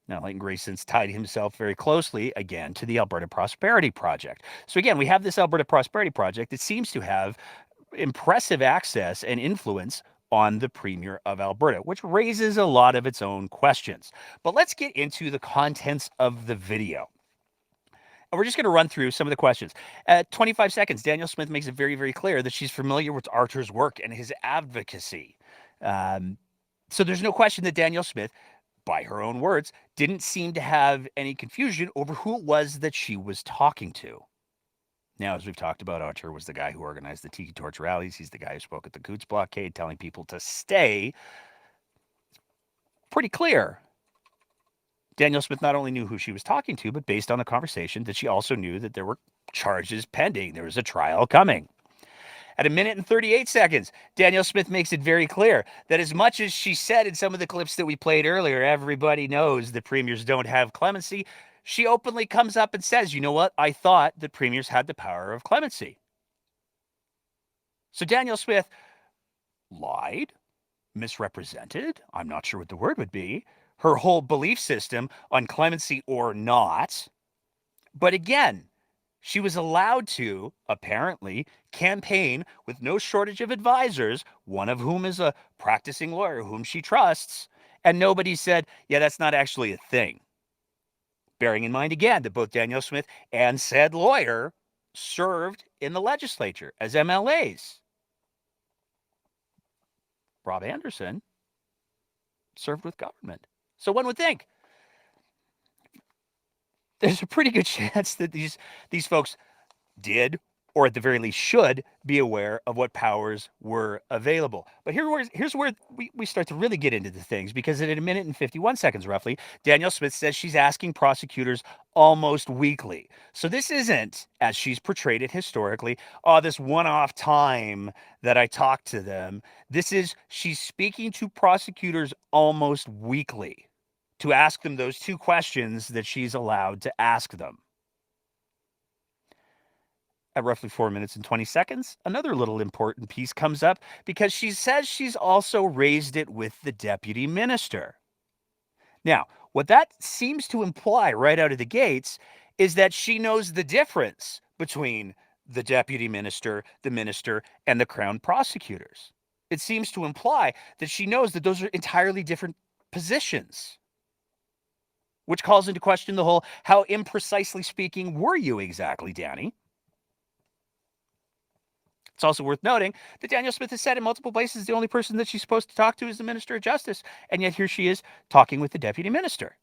Now, Leighton Gray since tied himself very closely, again, to the Alberta Prosperity Project. So again, we have this Alberta Prosperity Project that seems to have impressive access and influence on the Premier of Alberta, which raises a lot of its own questions. But let's get into the contents of the video. And we're just going to run through some of the questions. At 25 seconds, Danielle Smith makes it very, very clear that she's familiar with Artur's work and his advocacy. So there's no question that Danielle Smith, by her own words, didn't seem to have any confusion over who it was that she was talking to. Now, as we've talked about, Artur was the guy who organized the Tiki Torch rallies. He's the guy who spoke at the Coutts blockade, telling people to stay. Pretty clear. Danielle Smith not only knew who she was talking to, but based on the conversation, that she also knew that there were charges pending. There was a trial coming. At 1 minute and 38 seconds, Danielle Smith makes it very clear that as much as she said in some of the clips that we played earlier, everybody knows that premiers don't have clemency, she openly comes up and says, you know what? I thought that premiers had the power of clemency. So Danielle Smith lied, misrepresented, I'm not sure what the word would be, her whole belief system on clemency or not. But again, She was allowed to, apparently, campaign with no shortage of advisors, one of whom is a practicing lawyer whom she trusts, and nobody said, yeah, that's not actually a thing. Bearing in mind, again, that both Danielle Smith and said lawyer served in the legislature as MLAs. Rob Anderson served with government. So one would think there's a pretty good chance that these folks did, or at the very least should, be aware of what powers were available. But here's where we start to really get into the things, because at a minute and 51 seconds roughly, Danielle Smith says she's asking prosecutors almost weekly. So this isn't, as she's portrayed it historically, this one-off time that I talked to them. This is, she's speaking to prosecutors almost weekly to ask them those two questions that she's allowed to ask them. At roughly 4 minutes and 20 seconds, another little important piece comes up, because she says she's also raised it with the deputy minister. Now, what that seems to imply right out of the gates is that she knows the difference between the deputy minister, the minister, and the crown prosecutors. It seems to imply that she knows that those are entirely different positions, which calls into question the whole, how imprecisely speaking were you exactly, Danny? It's also worth noting that Danielle Smith has said in multiple places the only person that she's supposed to talk to is the Minister of Justice, and yet here she is talking with the Deputy Minister.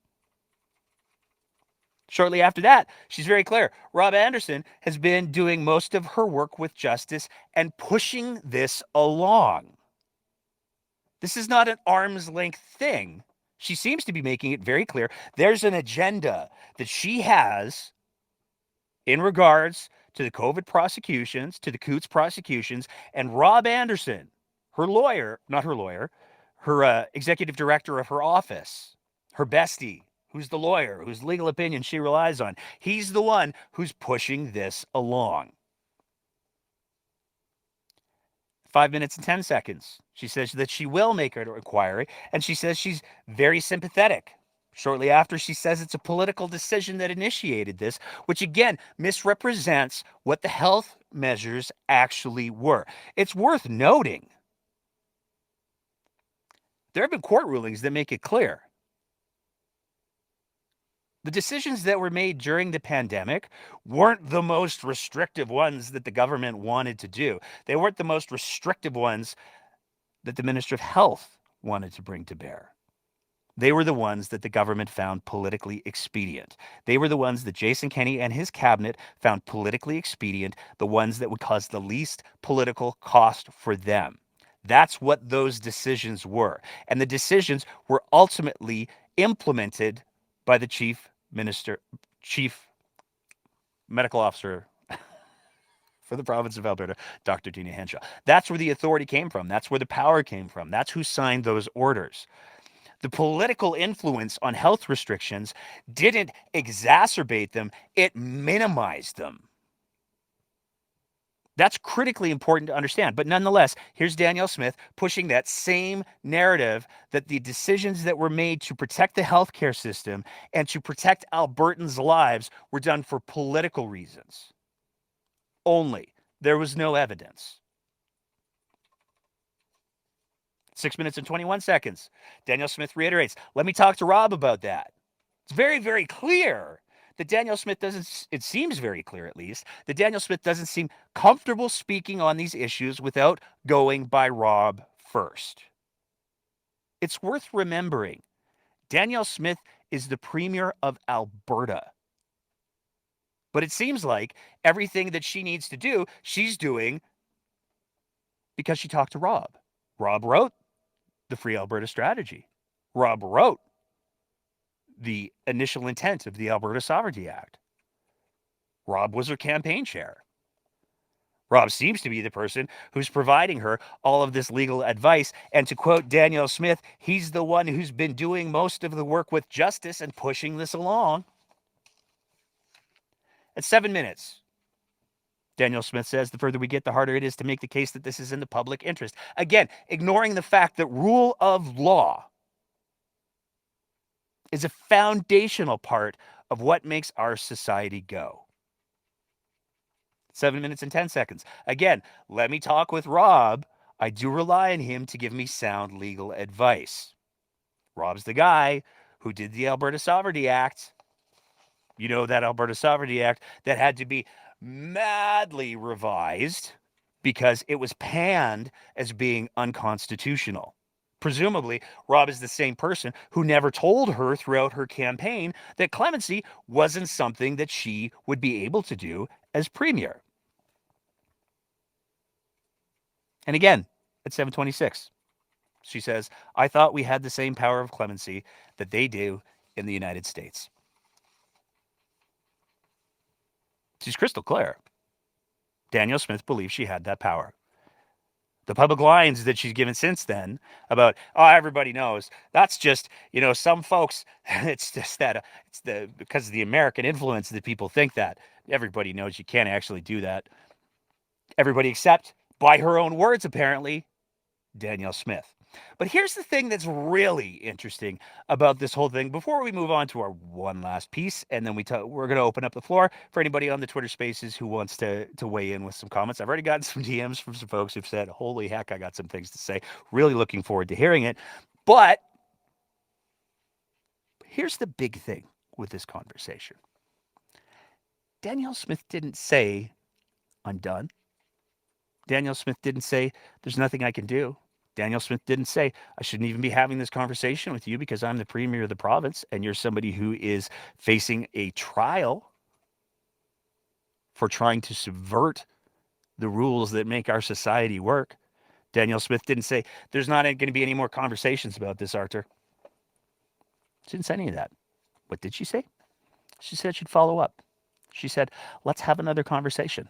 Shortly after that, she's very clear. Rob Anderson has been doing most of her work with justice and pushing this along. This is not an arm's length thing. She seems to be making it very clear there's an agenda that she has in regards to the COVID prosecutions, to the Coutts prosecutions, and Rob Anderson, her lawyer, not her lawyer, her executive director of her office, her bestie, who's the lawyer, whose legal opinion she relies on. He's the one who's pushing this along. 5 minutes and 10 seconds. She says that she will make an inquiry, and she says she's very sympathetic. Shortly after, she says it's a political decision that initiated this, which again misrepresents what the health measures actually were. It's worth noting there have been court rulings that make it clear. The decisions that were made during the pandemic weren't the most restrictive ones that the government wanted to do. They weren't the most restrictive ones that the Minister of Health wanted to bring to bear. They were the ones that the government found politically expedient. They were the ones that Jason Kenney and his cabinet found politically expedient, the ones that would cause the least political cost for them. That's what those decisions were. And the decisions were ultimately implemented by the chief medical officer for the province of Alberta, Dr. Tina Henshaw. That's where the authority came from. That's where the power came from. That's who signed those orders. The political influence on health restrictions didn't exacerbate them, it minimized them. That's critically important to understand. But nonetheless, here's Danielle Smith pushing that same narrative that the decisions that were made to protect the healthcare system and to protect Albertans' lives were done for political reasons only. There was no evidence. 6 minutes and 21 seconds. Danielle Smith reiterates, let me talk to Rob about that. It's very, very clear that Danielle Smith doesn't, it seems very clear at least, that Danielle Smith doesn't seem comfortable speaking on these issues without going by Rob first. It's worth remembering, Danielle Smith is the Premier of Alberta. But it seems like everything that she needs to do, she's doing because she talked to Rob. Rob wrote the Free Alberta Strategy. Rob wrote the initial intent of the Alberta Sovereignty Act. Rob was her campaign chair. Rob seems to be the person who's providing her all of this legal advice. And to quote Danielle Smith, he's the one who's been doing most of the work with justice and pushing this along. At 7 minutes, Danielle Smith says the further we get, the harder it is to make the case that this is in the public interest. Again, ignoring the fact that rule of law is a foundational part of what makes our society go. 7 minutes and 10 seconds. Again, let me talk with Rob. I do rely on him to give me sound legal advice. Rob's the guy who did the Alberta Sovereignty Act. You know, that Alberta Sovereignty Act that had to be madly revised because it was panned as being unconstitutional. Presumably, Rob is the same person who never told her throughout her campaign that clemency wasn't something that she would be able to do as premier. And again, at 7:26, she says, I thought we had the same power of clemency that they do in the United States. She's crystal clear. Danielle Smith believes she had that power. The public lines that she's given since then about, oh, everybody knows, that's just, some folks, it's just that, because of the American influence that people think that. Everybody knows you can't actually do that. Everybody except, by her own words, apparently, Danielle Smith. But here's the thing that's really interesting about this whole thing. Before we move on to our one last piece, and then we're going to open up the floor for anybody on the Twitter Spaces who wants to weigh in with some comments. I've already gotten some DMs from some folks who've said, holy heck, I got some things to say. Really looking forward to hearing it. But here's the big thing with this conversation. Danielle Smith didn't say, I'm done. Danielle Smith didn't say, there's nothing I can do. Danielle Smith didn't say, I shouldn't even be having this conversation with you because I'm the premier of the province and you're somebody who is facing a trial for trying to subvert the rules that make our society work. Danielle Smith didn't say, there's not going to be any more conversations about this, Artur. She didn't say any of that. What did she say? She said she'd follow up. She said, let's have another conversation.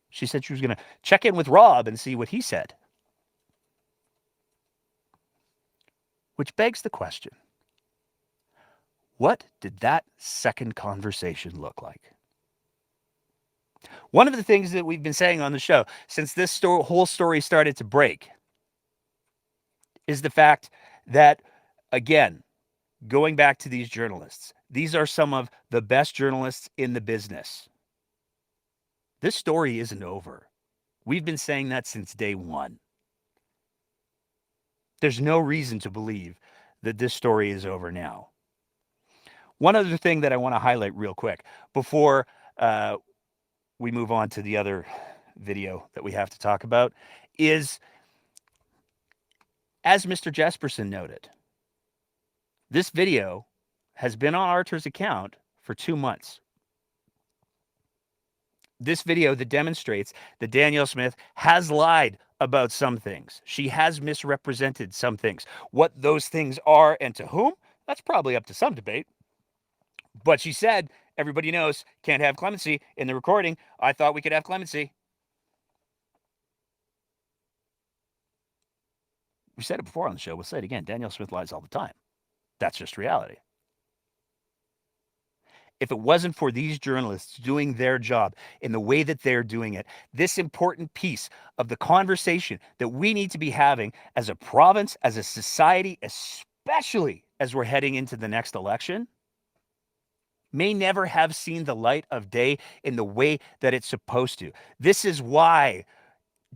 She said she was going to check in with Rob and see what he said. Which begs the question, what did that second conversation look like? One of the things that we've been saying on the show since this whole story started to break is the fact that, again, going back to these journalists, these are some of the best journalists in the business. This story isn't over. We've been saying that since day one. There's no reason to believe that this story is over now. One other thing that I want to highlight real quick before we move on to the other video that we have to talk about is, as Mr. Jesperson noted, this video has been on Artur's account for 2 months. This video that demonstrates that Danielle Smith has lied about some things. She has misrepresented some things. What those things are and to whom, that's probably up to some debate. But she said, everybody knows, can't have clemency in the recording. I thought we could have clemency. We said it before on the show. We'll say it again. Danielle Smith lies all the time. That's just reality. If it wasn't for these journalists doing their job in the way that they're doing it, this important piece of the conversation that we need to be having as a province, as a society, especially as we're heading into the next election, may never have seen the light of day in the way that it's supposed to. This is why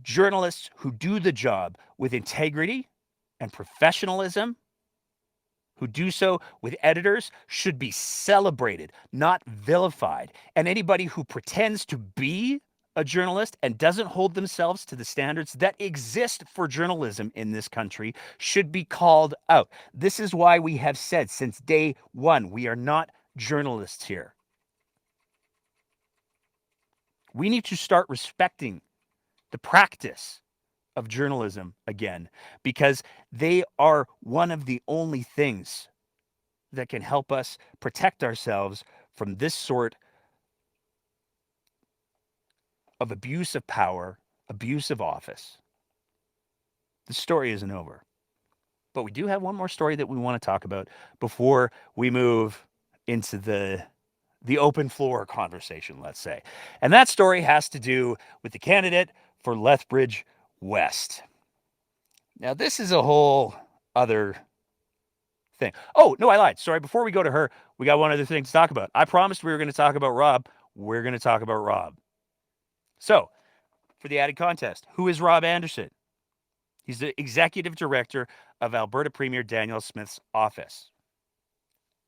journalists who do the job with integrity and professionalism, who do so with editors, should be celebrated, not vilified. And anybody who pretends to be a journalist and doesn't hold themselves to the standards that exist for journalism in this country should be called out. This is why we have said since day one, we are not journalists here. We need to start respecting the practice of journalism again, because they are one of the only things that can help us protect ourselves from this sort of abuse of power, abuse of office. The story isn't over, but we do have one more story that we want to talk about before we move into the open floor conversation, let's say. And that story has to do with the candidate for Lethbridge West. Now, this is a whole other thing. Oh, no, I lied. Sorry, before we go to her, we got one other thing to talk about. I promised we were going to talk about Rob. We're going to talk about Rob. So, for the added context, who is Rob Anderson? He's the executive director of Alberta Premier Danielle Smith's office.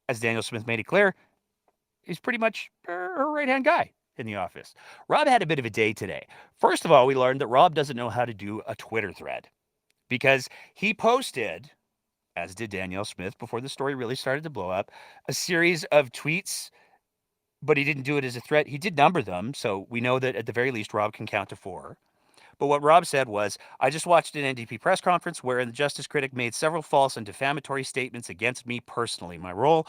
As Danielle Smith made it clear, he's pretty much her right-hand guy in the office. Rob had a bit of a day today. First of all, we learned that Rob doesn't know how to do a Twitter thread because he posted, as did Danielle Smith before the story really started to blow up, a series of tweets, but he didn't do it as a threat. He did number them, so we know that at the very least Rob can count to 4. But what Rob said was, I just watched an NDP press conference wherein the Justice critic made several false and defamatory statements against me personally. My role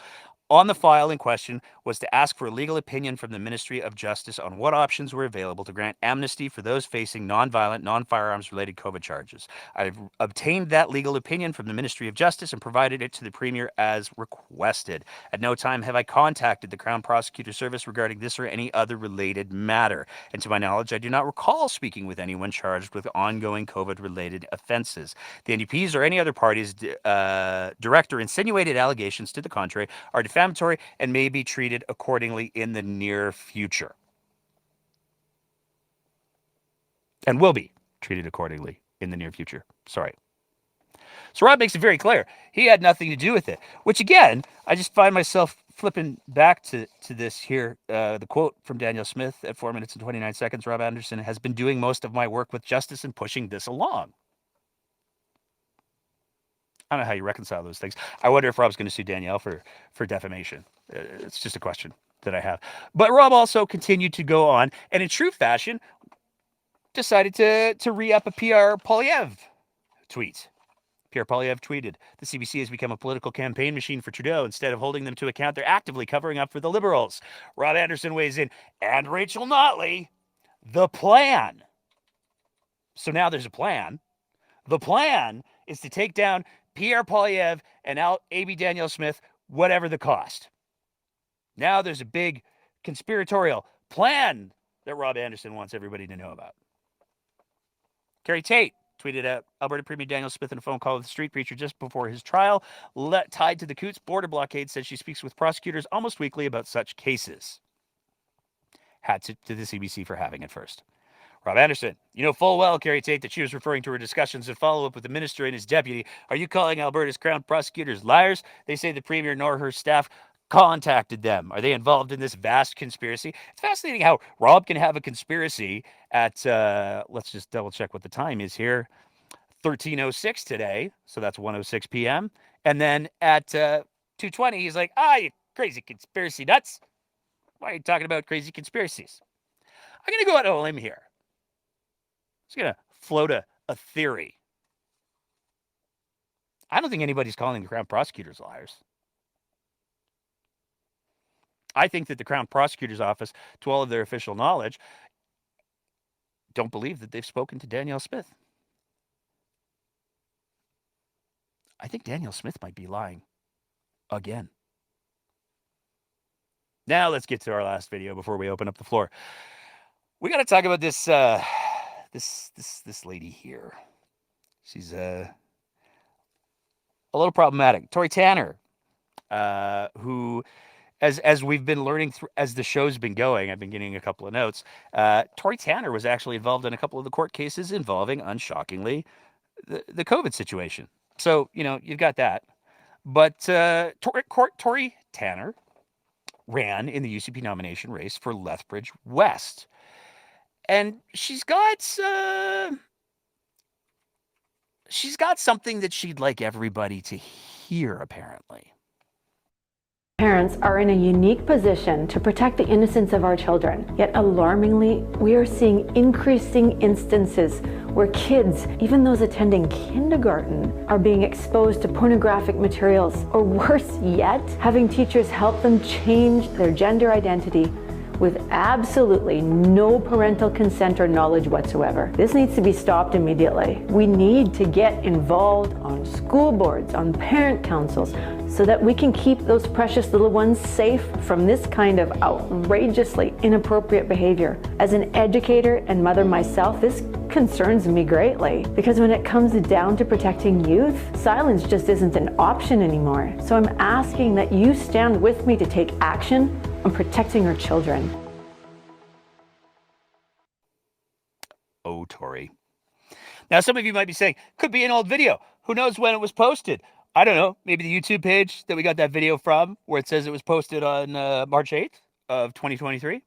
on the file in question was to ask for a legal opinion from the Ministry of Justice on what options were available to grant amnesty for those facing non-violent, non-firearms related COVID charges. I've obtained that legal opinion from the Ministry of Justice and provided it to the Premier as requested. At no time have I contacted the Crown Prosecutor Service regarding this or any other related matter. And to my knowledge, I do not recall speaking with anyone charged with ongoing COVID-related offenses. The NDP's or any other party's direct or insinuated allegations to the contrary are defamatory and may be treated accordingly in the near future. And will be treated accordingly in the near future. Sorry. So Rob makes it very clear. He had nothing to do with it. Which again, I just find myself flipping back to this here. The quote from Danielle Smith at 4 minutes and 29 seconds. Rob Anderson has been doing most of my work with justice and pushing this along. I don't know how you reconcile those things. I wonder if Rob's going to sue Danielle for defamation. It's just a question that I have. But Rob also continued to go on, and in true fashion, decided to re-up a Pierre Poilievre tweet. Pierre Poilievre tweeted, the CBC has become a political campaign machine for Trudeau. Instead of holding them to account, they're actively covering up for the Liberals. Rob Anderson weighs in, and Rachel Notley, the plan. So now there's a plan. The plan is to take down Pierre Poilievre and AB Danielle Smith, whatever the cost. Now there's a big conspiratorial plan that Rob Anderson wants everybody to know about. Carrie Tate tweeted out Alberta Premier Danielle Smith in a phone call with the street preacher just before his trial, tied to the Coutts border blockade, says she speaks with prosecutors almost weekly about such cases. Hats to the CBC for having it first. Rob Anderson, you know full well, Carrie Tate, that she was referring to her discussions and follow-up with the minister and his deputy. Are you calling Alberta's Crown prosecutors liars? They say the Premier nor her staff contacted them. Are they involved in this vast conspiracy? It's fascinating how Rob can have a conspiracy at, let's just double-check what the time is here, 13:06 today, so that's 1:06 p.m. And then at 2:20, he's like, you crazy conspiracy nuts. Why are you talking about crazy conspiracies? I'm going to go out on a limb here. I'm just going to float a theory. I don't think anybody's calling the Crown prosecutors liars. I think that the Crown Prosecutor's Office, to all of their official knowledge, don't believe that they've spoken to Danielle Smith. I think Danielle Smith might be lying again. Now let's get to our last video before we open up the floor. We got to talk about this this lady here. She's a little problematic. Tori Tanner, who, as we've been learning through, as the show's been going, I've been getting a couple of notes. Tori Tanner was actually involved in a couple of the court cases involving, unshockingly, the COVID situation. So, you've got that. But Tori Tanner ran in the UCP nomination race for Lethbridge West. And she's got something that she'd like everybody to hear, apparently. Parents are in a unique position to protect the innocence of our children. Yet alarmingly, we are seeing increasing instances where kids, even those attending kindergarten, are being exposed to pornographic materials, or worse yet, having teachers help them change their gender identity with absolutely no parental consent or knowledge whatsoever. This needs to be stopped immediately. We need to get involved on school boards, on parent councils, so that we can keep those precious little ones safe from this kind of outrageously inappropriate behavior. As an educator and mother myself, this concerns me greatly, because when it comes down to protecting youth, silence just isn't an option anymore. So I'm asking that you stand with me to take action on protecting our children. Now, some of you might be saying, could be an old video. Who knows when it was posted? I don't know. Maybe the YouTube page that we got that video from, where it says it was posted on March 8th of 2023.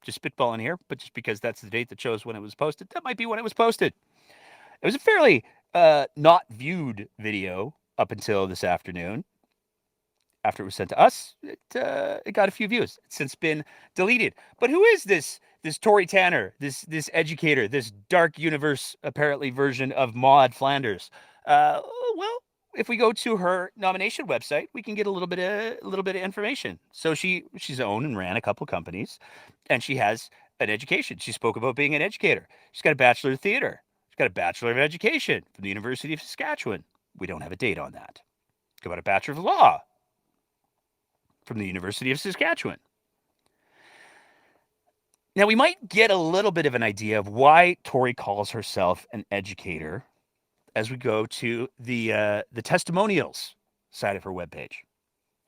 Just spitballing here, but just because that's the date that shows when it was posted, that might be when it was posted. It was a fairly not viewed video up until this afternoon. After it was sent to us, it got a few views. It's since been deleted. But who is this Tory Tanner, this educator, this dark universe apparently version of Maude Flanders? Well, if we go to her nomination website, we can get a little bit of information. So she's owned and ran a couple companies, and she has an education. She spoke about being an educator. She's got a Bachelor of Theater. She's got a Bachelor of Education from the University of Saskatchewan. We don't have a date on that. She's got a Bachelor of Law from the University of Saskatchewan. Now, we might get a little bit of an idea of why Tory calls herself an educator as we go to the testimonials side of her webpage.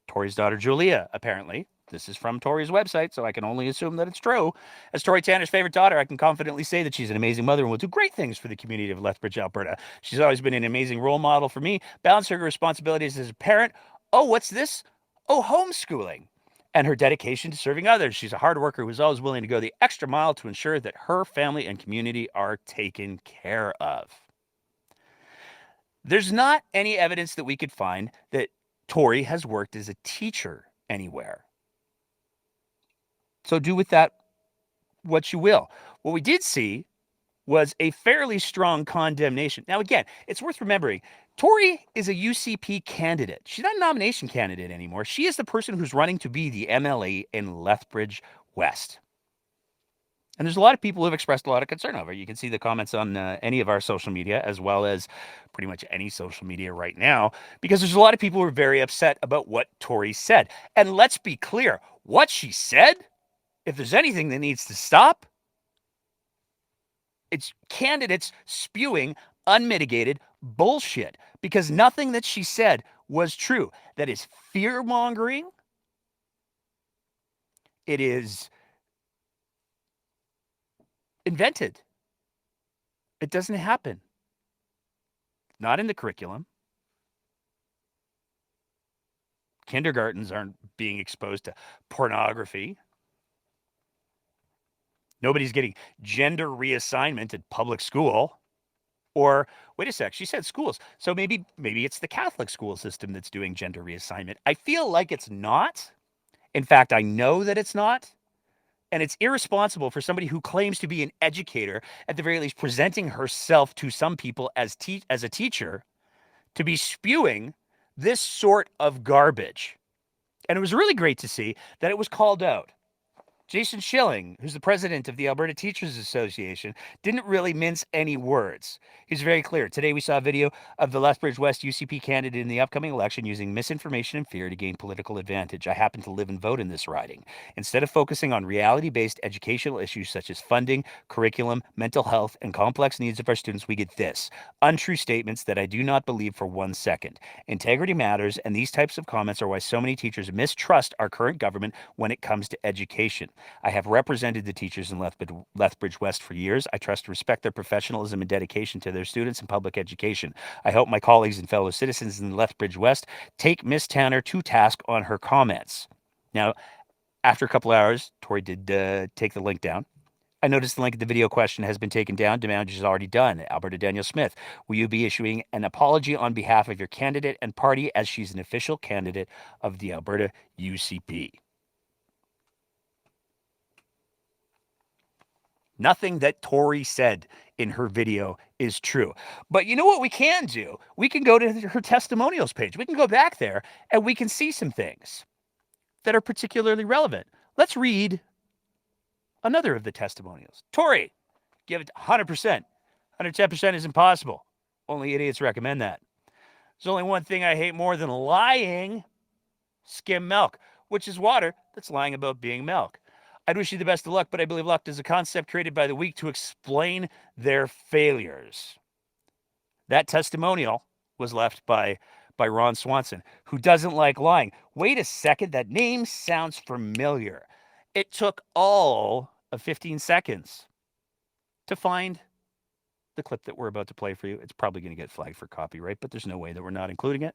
Tory's daughter, Julia, apparently. This is from Tory's website, so I can only assume that it's true. As Tory Tanner's favorite daughter, I can confidently say that she's an amazing mother and will do great things for the community of Lethbridge, Alberta. She's always been an amazing role model for me, balancing her responsibilities as a parent. Oh, what's this? Oh, homeschooling. And her dedication to serving others. She's a hard worker who's always willing to go the extra mile to ensure that her family and community are taken care of. There's not any evidence that we could find that Tory has worked as a teacher anywhere. So do with that what you will. What we did see was a fairly strong condemnation. Now, again, it's worth remembering, Tory is a UCP candidate. She's not a nomination candidate anymore. She is the person who's running to be the MLA in Lethbridge West. And there's a lot of people who have expressed a lot of concern over it. You can see the comments on any of our social media, as well as pretty much any social media right now, because there's a lot of people who are very upset about what Tory said. And let's be clear, what she said, if there's anything that needs to stop, it's candidates spewing unmitigated bullshit, because nothing that she said was true. That is fear-mongering. It is invented. It doesn't happen. Not in the curriculum. Kindergartens aren't being exposed to pornography. Nobody's getting gender reassignment at public school. Or, wait a sec, she said schools. So maybe it's the Catholic school system that's doing gender reassignment. I feel like it's not. In fact, I know that it's not. And it's irresponsible for somebody who claims to be an educator, at the very least presenting herself to some people as a teacher, to be spewing this sort of garbage. And it was really great to see that it was called out. Jason Schilling, who's the president of the Alberta Teachers Association, didn't really mince any words. He's very clear. Today we saw a video of the Lethbridge West UCP candidate in the upcoming election using misinformation and fear to gain political advantage. I happen to live and vote in this riding. Instead of focusing on reality-based educational issues such as funding, curriculum, mental health, and complex needs of our students, we get this. Untrue statements that I do not believe for 1 second. Integrity matters, and these types of comments are why so many teachers mistrust our current government when it comes to education. I have represented the teachers in Lethbridge West for years. I trust and respect their professionalism and dedication to their students in public education. I hope my colleagues and fellow citizens in Lethbridge West take Miss Tanner to task on her comments. Now, after a couple hours, Tory did take the link down. I noticed the link in the video question has been taken down. Damage is already done. Alberta Danielle Smith, will you be issuing an apology on behalf of your candidate and party, as she's an official candidate of the Alberta UCP? Nothing that Tory said in her video is true. But you know what we can do? We can go to her testimonials page. We can go back there and we can see some things that are particularly relevant. Let's read another of the testimonials. Tory, give it 100%. 110% is impossible. Only idiots recommend that. There's only one thing I hate more than lying: skim milk, which is water that's lying about being milk. I'd wish you the best of luck, but I believe luck is a concept created by the weak to explain their failures. That testimonial was left by Ron Swanson, who doesn't like lying. Wait a second, that name sounds familiar. It took all of 15 seconds to find the clip that we're about to play for you. It's probably going to get flagged for copyright, but there's no way that we're not including it.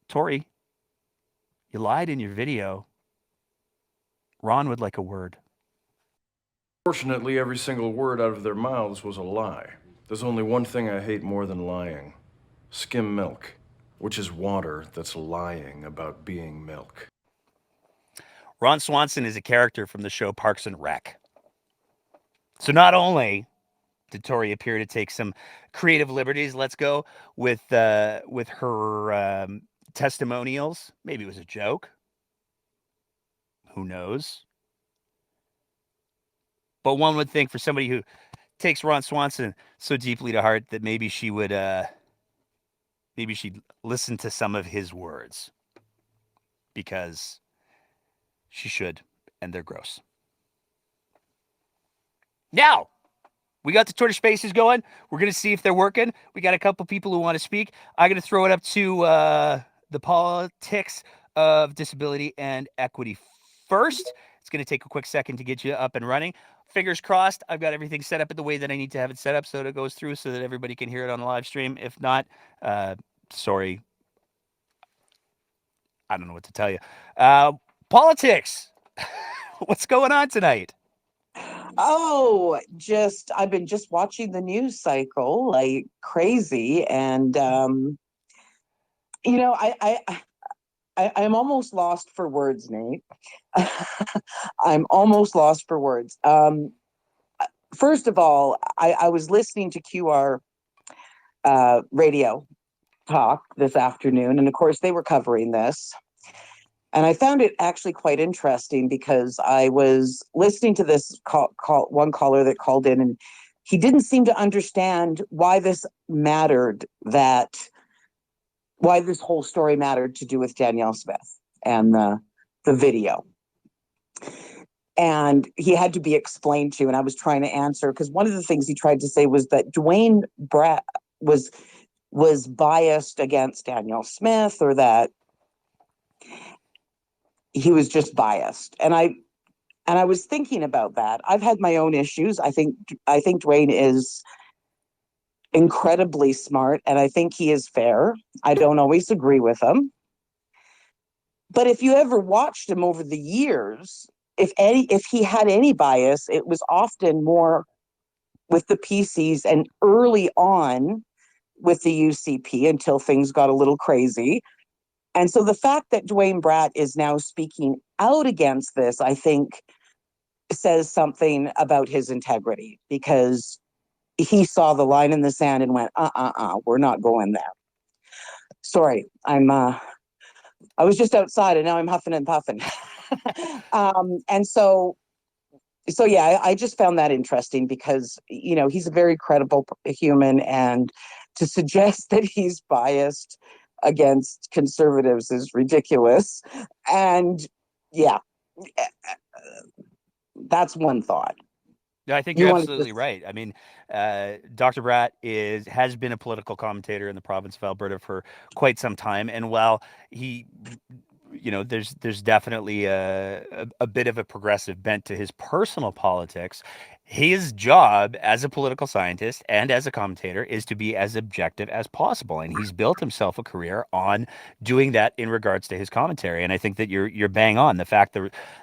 Tori, you lied in your video. Ron would like a word. Fortunately, every single word out of their mouths was a lie. There's only one thing I hate more than lying: skim milk, which is water that's lying about being milk. Ron Swanson is a character from the show Parks and Rec. So not only did Tori appear to take some creative liberties, let's go, with her testimonials. Maybe it was a joke. Who knows? But one would think for somebody who takes Ron Swanson so deeply to heart that maybe she would, maybe she'd listen to some of his words, because she should, and they're gross. Now, we got the Twitter Spaces going. We're going to see if they're working. We got a couple people who want to speak. I'm going to throw it up to the politics of disability and equity first. It's going to take a quick second to get you up and running. Fingers crossed, I've got everything set up in the way that I need to have it set up so that it goes through so that everybody can hear it on the live stream. If not, sorry. I don't know what to tell you. Politics. What's going on tonight? Oh, I've been just watching the news cycle like crazy. And, I'm almost lost for words, Nate. I'm almost lost for words. First of all, I was listening to QR radio talk this afternoon, and of course they were covering this. And I found it actually quite interesting because I was listening to this one caller that called in, and he didn't seem to understand why this mattered, why this whole story mattered to do with Danielle Smith and the video. And he had to be explained to, and I was trying to answer, because one of the things he tried to say was that Dwayne Bratt was biased against Danielle Smith, or that he was just biased. And I was thinking about that. I've had my own issues. I think Dwayne is incredibly smart, and I think he is fair. I don't always agree with him. But if you ever watched him over the years, if he had any bias, it was often more with the PCs and early on with the UCP until things got a little crazy. And so the fact that Dwayne Bratt is now speaking out against this, I think, says something about his integrity, because he saw the line in the sand and went, we're not going there. Sorry, I was just outside and now I'm huffing and puffing. And so yeah, I just found that interesting because, he's a very credible human, and to suggest that he's biased against conservatives is ridiculous. And yeah, that's one thought. No, I think you're absolutely right. I mean, Dr. Bratt has been a political commentator in the province of Alberta for quite some time, and while he, there's definitely a bit of a progressive bent to his personal politics, his job as a political scientist and as a commentator is to be as objective as possible, and he's built himself a career on doing that in regards to his commentary. And I think that you're bang on. The fact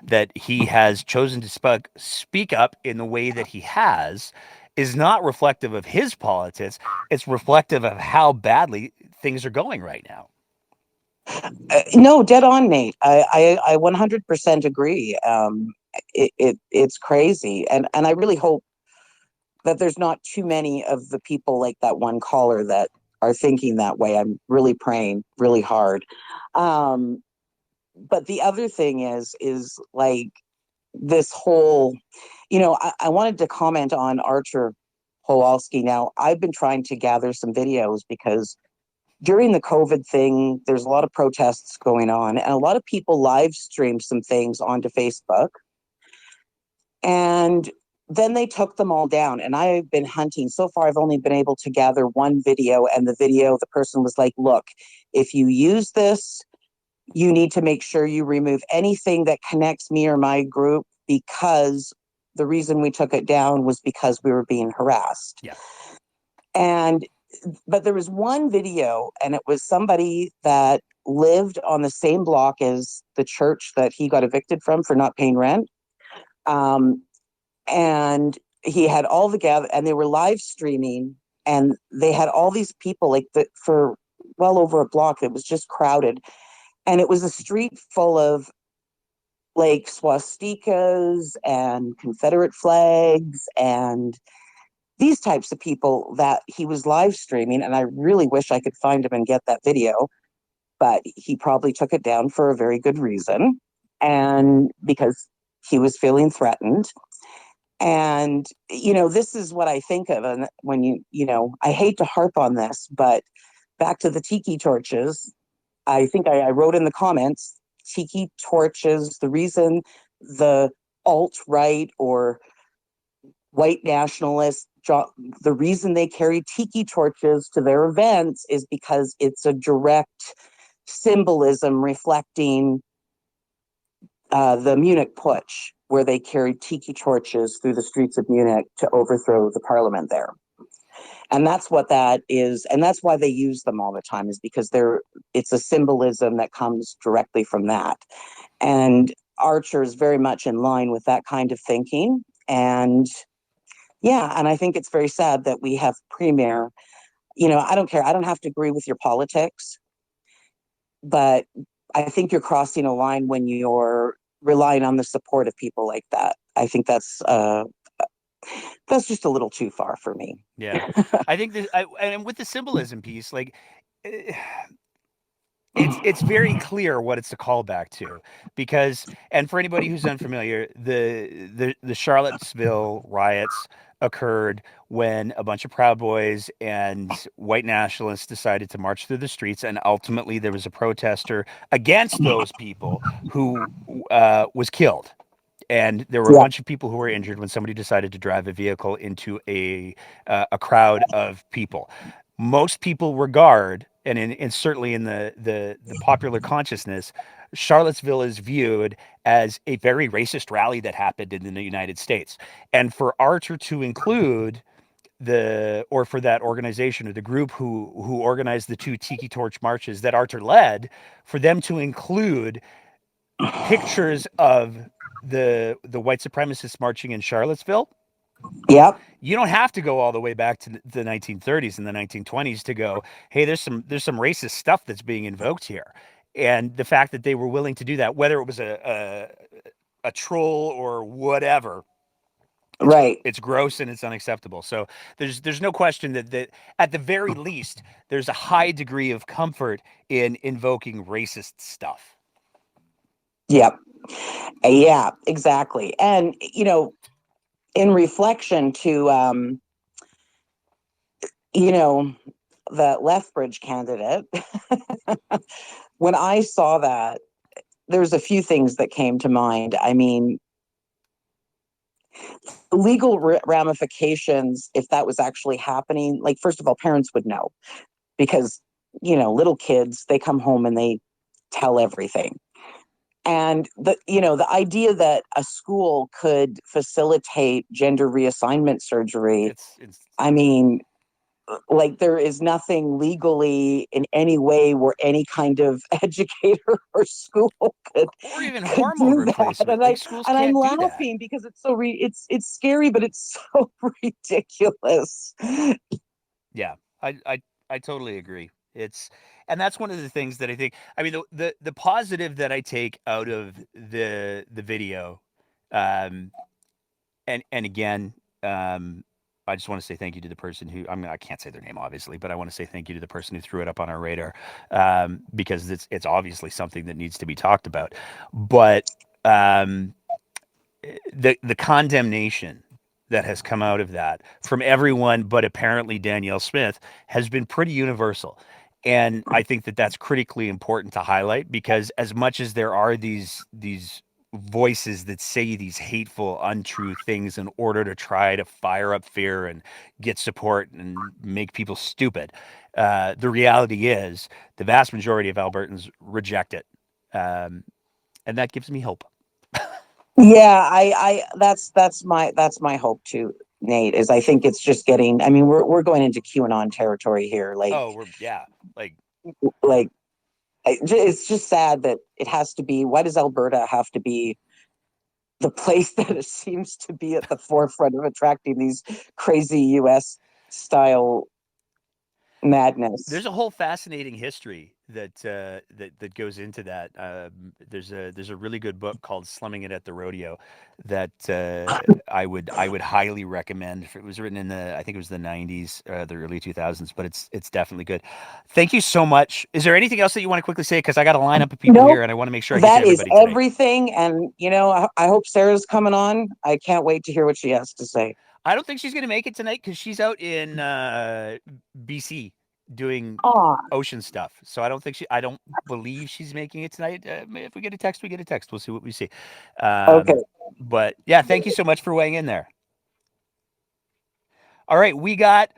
that he has chosen to speak up in the way that he has is not reflective of his politics. It's reflective of how badly things are going right now. No, dead on, Nate. I 100% agree. It's crazy, and I really hope that there's not too many of the people like that one caller that are thinking that way. I'm really praying really hard. But the other thing is like this whole, I wanted to comment on Artur Pawlowski. Now, I've been trying to gather some videos because during the COVID thing, there's a lot of protests going on, and a lot of people live streamed some things onto Facebook. And then they took them all down, and I've been hunting. So far, I've only been able to gather one video, and the person was like, look, if you use this, you need to make sure you remove anything that connects me or my group, because the reason we took it down was because we were being harassed. Yeah. But there was one video, and it was somebody that lived on the same block as the church that he got evicted from for not paying rent. And he had all the gather, and they were live streaming, and they had all these people like that for well over a block. It was just crowded, and it was a street full of like swastikas and Confederate flags and these types of people that he was live streaming. And I really wish I could find him and get that video, but he probably took it down for a very good reason, and because he was feeling threatened. And, this is what I think of. And when I hate to harp on this, but back to the tiki torches, I think I wrote in the comments, tiki torches, the reason the alt-right or white nationalists, the reason they carry tiki torches to their events is because it's a direct symbolism reflecting the Munich Putsch, where they carried tiki torches through the streets of Munich to overthrow the parliament there. And that's what that is. And that's why they use them all the time, is because it's a symbolism that comes directly from that. And Archer is very much in line with that kind of thinking. And yeah, and I think it's very sad that we have premier, I don't care. I don't have to agree with your politics, but I think you're crossing a line when you're relying on the support of people like that. I think that's just a little too far for me. Yeah, I think and with the symbolism piece, like it's very clear what it's a callback to, because, and for anybody who's unfamiliar, the Charlottesville riots occurred when a bunch of Proud Boys and white nationalists decided to march through the streets, and ultimately there was a protester against those people who was killed. And there were a bunch of people who were injured when somebody decided to drive a vehicle into a crowd of people. Most people regard, and certainly in the popular consciousness, Charlottesville is viewed as a very racist rally that happened in the United States. And for Artur to include for that organization or the group who organized the 2 Tiki Torch marches that Artur led, for them to include pictures of the white supremacists marching in Charlottesville. Yep. You don't have to go all the way back to the 1930s and the 1920s to go, hey, there's some racist stuff that's being invoked here. And the fact that they were willing to do that, whether it was a troll or whatever, it's gross and it's unacceptable. So there's no question that at the very least, there's a high degree of comfort in invoking racist stuff. Yep. Yeah, exactly. And, in reflection to, the Lethbridge candidate, when I saw that, there's a few things that came to mind. I mean, legal ramifications, if that was actually happening, like, first of all, parents would know, because, little kids, they come home and they tell everything. And the idea that a school could facilitate gender reassignment surgery, I mean, like, there is nothing legally in any way where any kind of educator or school could, or even hormone replacement. And I'm laughing because it's so it's scary, but it's so ridiculous. Yeah, I totally agree. And that's one of the things that I think, I mean, the positive that I take out of the video, and again, I just want to say thank you to the person who, I can't say their name obviously, but I want to say thank you to the person who threw it up on our radar, because it's obviously something that needs to be talked about. But the condemnation that has come out of that from everyone but apparently Danielle Smith has been pretty universal. And I think that that's critically important to highlight, because as much as there are these voices that say these hateful, untrue things in order to try to fire up fear and get support and make people stupid, the reality is the vast majority of Albertans reject it. And that gives me hope. Yeah, that's my hope too, Nate, is I think it's just getting, I mean, we're going into QAnon territory here. Like, like, it's just sad that it has to be, why does Alberta have to be the place that it seems to be at the forefront of attracting these crazy US style madness? There's a whole fascinating history that goes into that. There's a really good book called "Slumming It at the Rodeo" that I would highly recommend. It was written in I think it was the '90s, the early 2000s, but it's definitely good. Thank you so much. Is there anything else that you want to quickly say? Because I got a lineup of people here, and I want to make sure I get to everybody That is today. everything, and I hope Sarah's coming on. I can't wait to hear what she has to say. I don't think she's going to make it tonight because she's out in BC doing ocean stuff. So I don't believe she's making it tonight. If we get a text, we get a text. We'll see what we see. Okay. But yeah, thank you so much for weighing in there. All right, we got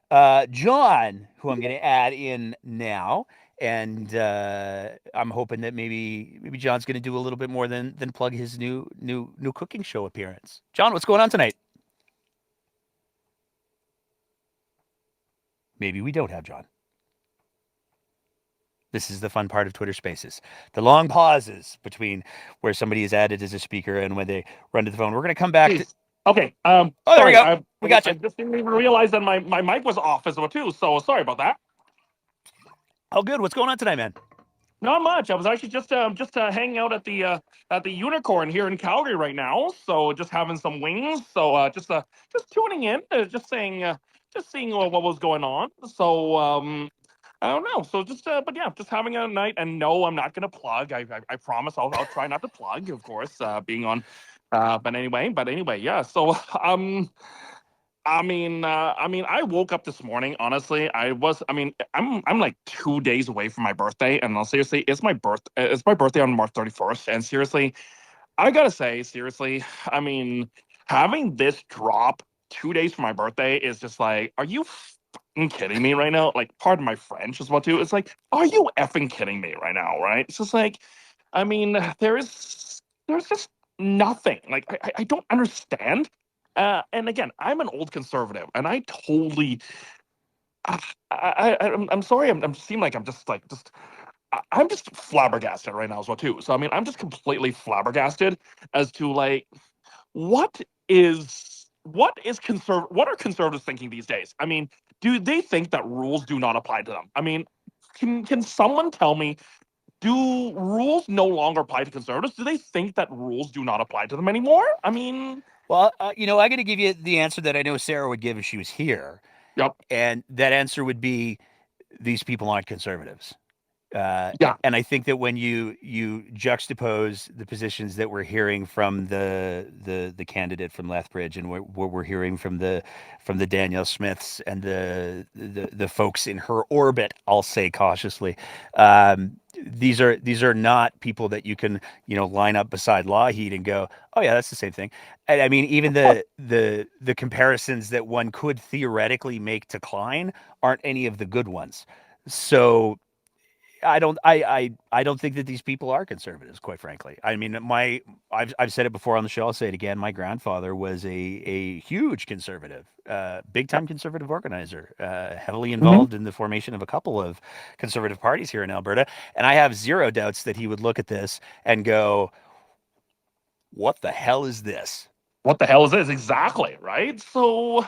John, who I'm going to add in now. And I'm hoping that maybe John's going to do a little bit more than plug his new cooking show appearance. John, what's going on tonight? Maybe we don't have John. This is the fun part of Twitter Spaces. The long pauses between where somebody is added as a speaker and when they run to the phone. We're going to come back to... Okay. Oh, there we go. We got you. I just didn't even realize that my mic was off as well, too. So sorry about that. Oh, good. What's going on tonight, man? Not much. I was actually just hanging out at the Unicorn here in Calgary right now. So just having some wings. So just tuning in, just seeing what was going on. So I don't know. So just but yeah, just having a night. And no, I'm not gonna plug. I promise. I'll try not to plug, of course. Being on. But anyway, yeah. So I mean, I woke up this morning. Honestly, I'm like 2 days away from my birthday, and seriously, it's my birthday on March 31st, and seriously, I gotta say, I mean, having this drop 2 days from my birthday is just like, are you fucking kidding me right now? Like, pardon my French as well too. It's like, are you effing kidding me right now? Right? It's just like, I mean, there's just nothing. Like, I don't understand. And again, I'm an old conservative, and I totally. I'm sorry. I'm seem like I'm just I'm just flabbergasted right now as well too. So I mean, I'm just completely flabbergasted as to like what are conservatives thinking these days? I mean, do they think that rules do not apply to them? I mean, can someone tell me? Do rules no longer apply to conservatives? Do they think that rules do not apply to them anymore? I mean, well, I got to give you the answer that I know Sarah would give if she was here. Yep. And that answer would be, these people aren't conservatives. Yeah. And I think that when you juxtapose the positions that we're hearing from the candidate from Lethbridge, and what we're hearing from the Danielle Smiths and the folks in her orbit, I'll say cautiously, these are not people that you can line up beside Lougheed and go, oh yeah, that's the same thing. And I mean, even the comparisons that one could theoretically make to Klein aren't any of the good ones. So I don't think that these people are conservatives, quite frankly. I mean, I've said it before on the show. I'll say it again. My grandfather was a huge conservative, big time conservative organizer, heavily involved in the formation of a couple of conservative parties here in Alberta. And I have zero doubts that he would look at this and go, what the hell is this? What the hell is this? Exactly, right? So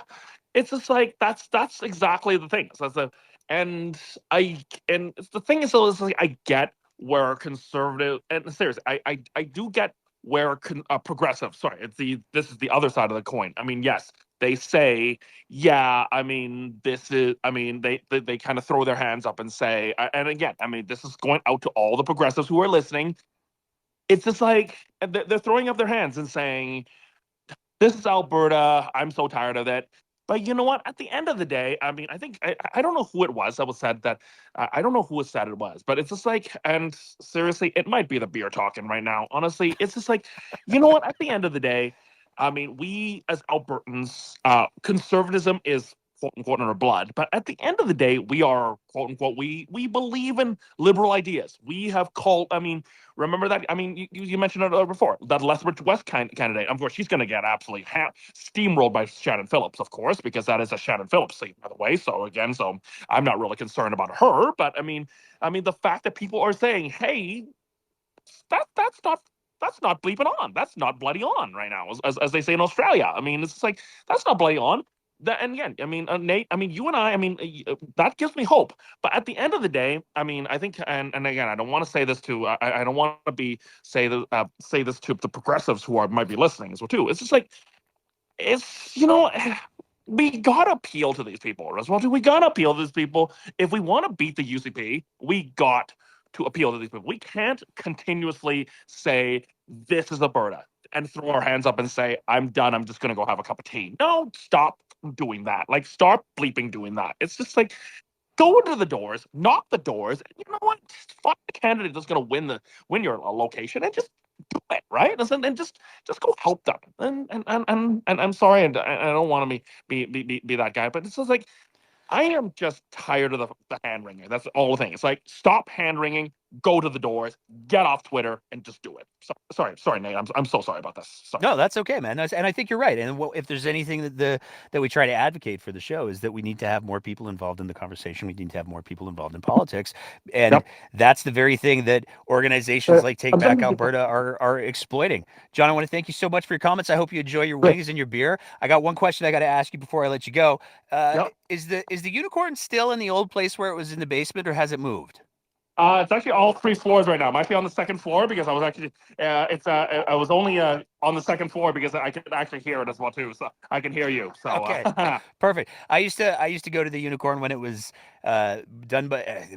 it's just like that's exactly the thing. So and the thing is, though, is like I get where conservative, and seriously, I do get where progressive. Sorry, this is the other side of the coin. I mean, yes, they say, yeah. I mean, this is. I mean, they kind of throw their hands up and say, and again, I mean, this is going out to all the progressives who are listening. It's just like they're throwing up their hands and saying, this is Alberta. I'm so tired of it. But you know what? At the end of the day, I mean, I think I don't know who it was that was said that. I don't know who said it was, but it's just like, and seriously, it might be the beer talking right now. Honestly, it's just like, you know what? At the end of the day, I mean, we as Albertans, conservatism is quote unquote in our blood. But at the end of the day, we are quote unquote we believe in liberal ideas. We have called. I mean, remember that? I mean, you mentioned it before. That Lethbridge West candidate. Of course, she's going to get absolutely steamrolled by Shannon Phillips, of course, because that is a Shannon Phillips seat, by the way. So again, I'm not really concerned about her. But I mean, the fact that people are saying, "Hey, that's not bleeping on. That's not bloody on right now," as they say in Australia. I mean, it's just like that's not bloody on. And again, I mean, Nate, I mean, you and I mean, that gives me hope. But at the end of the day, I mean, I think, and again, I don't want to say this to, I don't want to say this to the progressives who might be listening as well too. It's just like, it's, we gotta appeal to these people as well too. We gotta appeal to these people. If we want to beat the UCP, we got to appeal to these people. We can't continuously say this is Alberta and throw our hands up and say, I'm done. I'm just going to go have a cup of tea. No, stop doing that. Like, stop bleeping doing that. It's just like, go into the doors, knock the doors, and you know what? Just find the candidate that's going to win your location and just do it, right? And just go help them. And I'm sorry, and I don't want to be that guy, but it's just like, I am just tired of the hand wringing. That's the whole thing. It's like, stop hand wringing, go to the doors, get off Twitter, and just do it. Sorry, Nate. I'm so sorry about this. Sorry. No, that's okay, man. And I think you're right. And if there's anything that we try to advocate for the show is that we need to have more people involved in the conversation. We need to have more people involved in politics, and that's the very thing that organizations like Take Back Alberta are exploiting. John, I want to thank you so much for your comments. I hope you enjoy your wings and your beer. I got one question I got to ask you before I let you go. Is the unicorn still in the old place where it was in the basement, or has it moved? It's actually all 3 floors right now. It might be on the second floor because I was actually, I was only on the second floor because I could actually hear it as well too. So I can hear you. So okay, perfect. I used to go to the Unicorn when it was it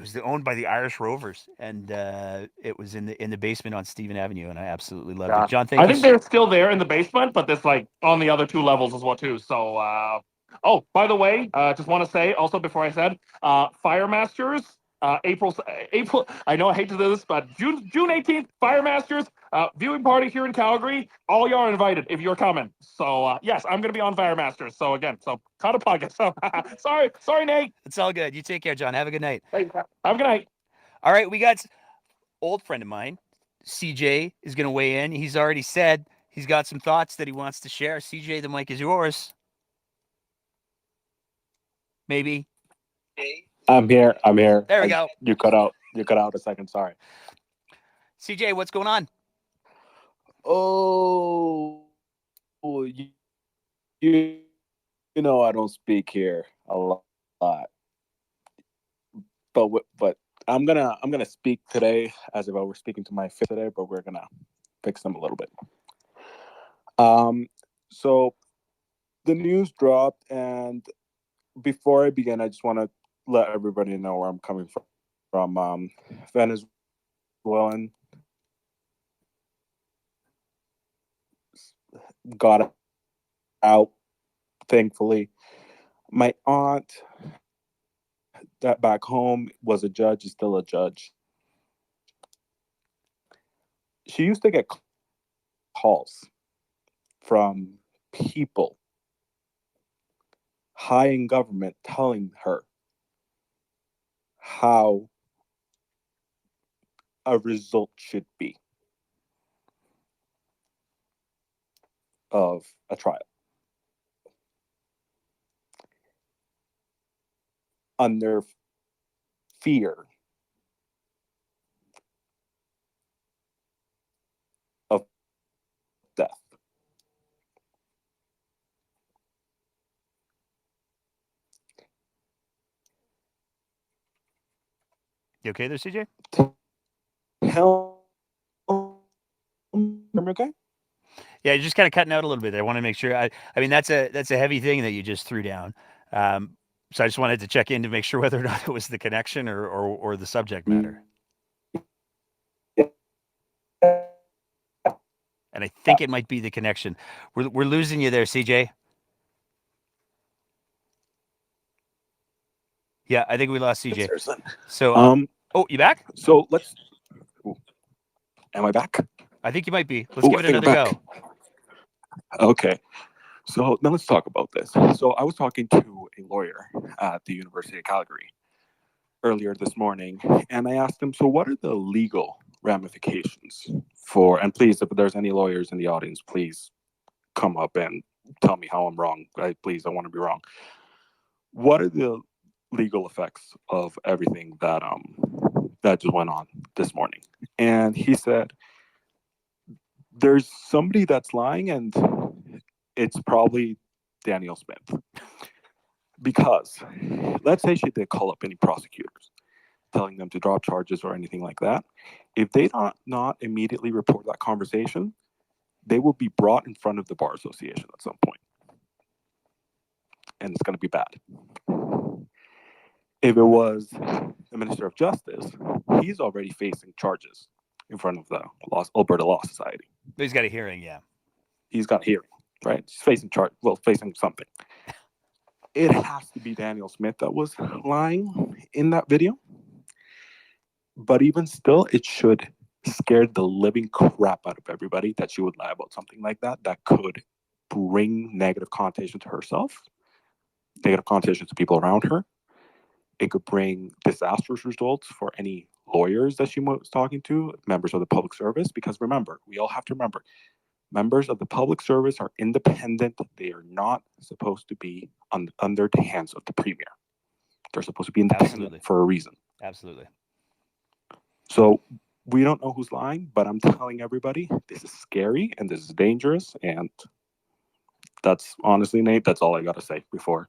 was owned by the Irish Rovers, and it was in the basement on Stephen Avenue, and I absolutely loved it. John, thank you. I think they're still there in the basement, but it's like on the other 2 levels as well too. So oh, by the way, just want to say also before I said, Firemasters. April. I know I hate to do this, but June 18th, Firemasters viewing party here in Calgary. All y'all are invited if you're coming. So yes, I'm gonna be on Firemasters. So again, caught a pocket. So sorry, Nate. It's all good. You take care, John. Have a good night. Have a good night. All right, we got old friend of mine, CJ, is gonna weigh in. He's already said he's got some thoughts that he wants to share. CJ, the mic is yours. Maybe. I'm here. There we go. You cut out a second. Sorry. CJ, what's going on? Oh, you know I don't speak here a lot, but I'm gonna speak today as if I were speaking to my fifth today, but we're gonna fix them a little bit. So the news dropped, and before I begin, I just want to let everybody know where I'm coming from. Venezuelan got out, thankfully. My aunt that back home was a judge, is still a judge. She used to get calls from people high in government telling her how a result should be of a trial. Under fear of death. You okay there, CJ? Okay? Yeah, you're just kind of cutting out a little bit there. I want to make sure. I mean, that's a heavy thing that you just threw down. So I just wanted to check in to make sure whether or not it was the connection or the subject matter. And I think it might be the connection. We're losing you there, CJ. Yeah, I think we lost CJ. So, oh, you back? So let's. Am I back? I think you might be. Let's give it another go. Okay. So now let's talk about this. So I was talking to a lawyer at the University of Calgary earlier this morning, and I asked him, so what are the legal ramifications for, and please, if there's any lawyers in the audience, please come up and tell me how I'm wrong. Please, I want to be wrong. What are the legal effects of everything that that just went on this morning? And he said, there's somebody that's lying, and it's probably Danielle Smith. Because let's say she did call up any prosecutors, telling them to drop charges or anything like that. If they not immediately report that conversation, they will be brought in front of the Bar Association at some point. And it's going to be bad. If it was the Minister of Justice, he's already facing charges in front of the Alberta Law Society. He's got a hearing, yeah. He's got a hearing, right? He's facing facing something. It has to be Danielle Smith that was lying in that video. But even still, it should scare the living crap out of everybody that she would lie about something like that could bring negative connotation to herself, negative connotation to people around her. It could bring disastrous results for any lawyers that she was talking to, members of the public service, because remember, we all have to remember, members of the public service are independent. They are not supposed to be under the hands of the premier. They're supposed to be independent for a reason. Absolutely. So we don't know who's lying, but I'm telling everybody this is scary and this is dangerous. And that's honestly, Nate, that's all I got to say before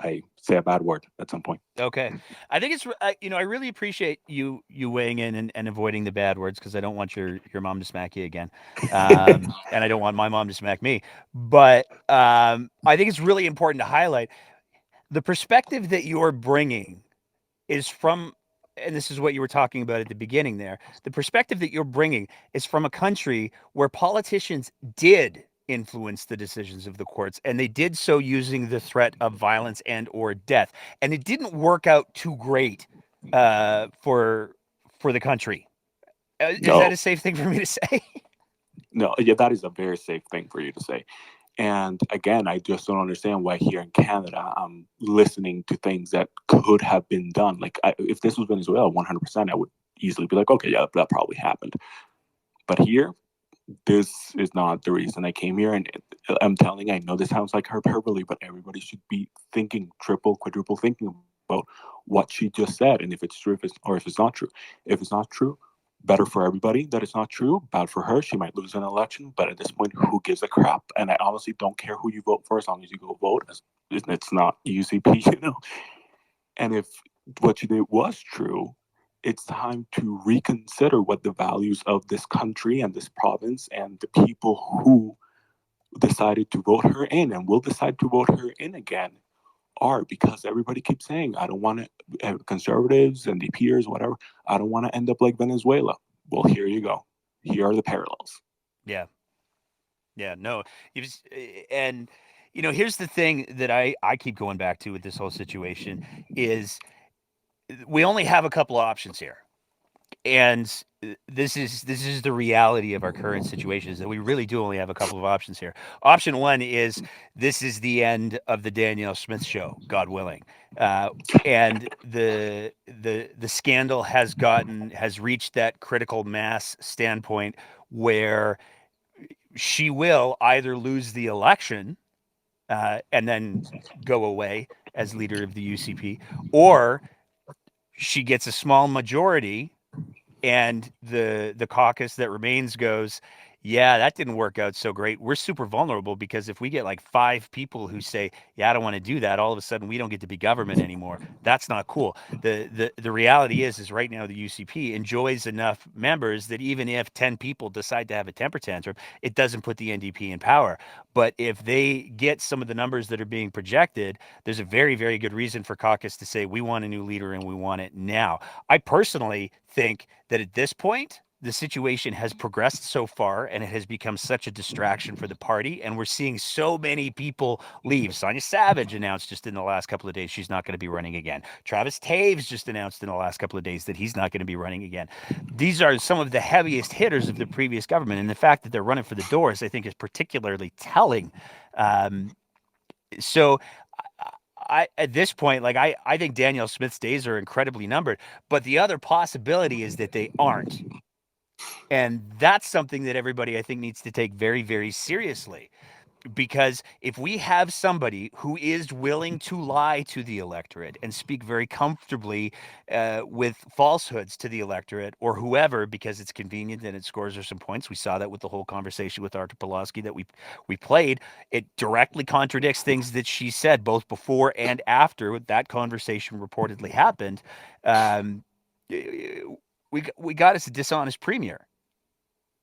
I say a bad word at some point. Okay. I think it's, I really appreciate you weighing in and avoiding the bad words, because I don't want your mom to smack you again. And I don't want my mom to smack me. But I think it's really important to highlight the perspective that you're bringing is from, and this is what you were talking about at the beginning there, the perspective that you're bringing is from a country where politicians did influence the decisions of the courts, and they did so using the threat of violence and or death, and it didn't work out too great for the country. Is that a safe thing for me to say? No, yeah, that is a very safe thing for you to say. And again, I just don't understand why here in Canada, I'm listening to things that could have been done. Like, if this was Venezuela, 100%, I would easily be like, okay, yeah, that probably happened. But here, this is not the reason I came here. And I'm telling, I know this sounds like hyperbole, but everybody should be thinking triple, quadruple thinking about what she just said. And if it's true, or if it's not true. If it's not true, better for everybody that it's not true. Bad for her. She might lose an election. But at this point, who gives a crap? And I honestly don't care who you vote for as long as you go vote. It's not UCP, And if what you did was true, it's time to reconsider what the values of this country and this province and the people who decided to vote her in and will decide to vote her in again are, because everybody keeps saying, I don't want to, conservatives and the peers, whatever, I don't want to end up like Venezuela. Well, here you go. Here are the parallels. Yeah. Yeah, no. And, here's the thing that I keep going back to with this whole situation is we only have a couple of options here. And this is the reality of our current situation, is that we really do only have a couple of options here. Option one is this is the end of the Danielle Smith show, God willing. And the scandal has reached that critical mass standpoint where she will either lose the election and then go away as leader of the UCP, or she gets a small majority and the caucus that remains goes, yeah, that didn't work out so great. We're super vulnerable because if we get like 5 people who say, yeah, I don't want to do that, all of a sudden we don't get to be government anymore. That's not cool. The reality is right now the UCP enjoys enough members that even if 10 people decide to have a temper tantrum, it doesn't put the NDP in power. But if they get some of the numbers that are being projected, there's a very, very good reason for caucus to say we want a new leader and we want it now. I personally think that at this point, the situation has progressed so far and it has become such a distraction for the party. And we're seeing so many people leave. Sonia Savage announced just in the last couple of days she's not going to be running again. Travis Taves just announced in the last couple of days that he's not going to be running again. These are some of the heaviest hitters of the previous government. And the fact that they're running for the doors, I think, is particularly telling So I at this point, like I think Danielle Smith's days are incredibly numbered. But the other possibility is that they aren't. And that's something that everybody I think needs to take very, very seriously. Because if we have somebody who is willing to lie to the electorate and speak very comfortably with falsehoods to the electorate or whoever, because it's convenient and it scores her some points, we saw that with the whole conversation with Artur Pawlowski that we played. It directly contradicts things that she said both before and after that conversation reportedly happened. We got us a dishonest premier.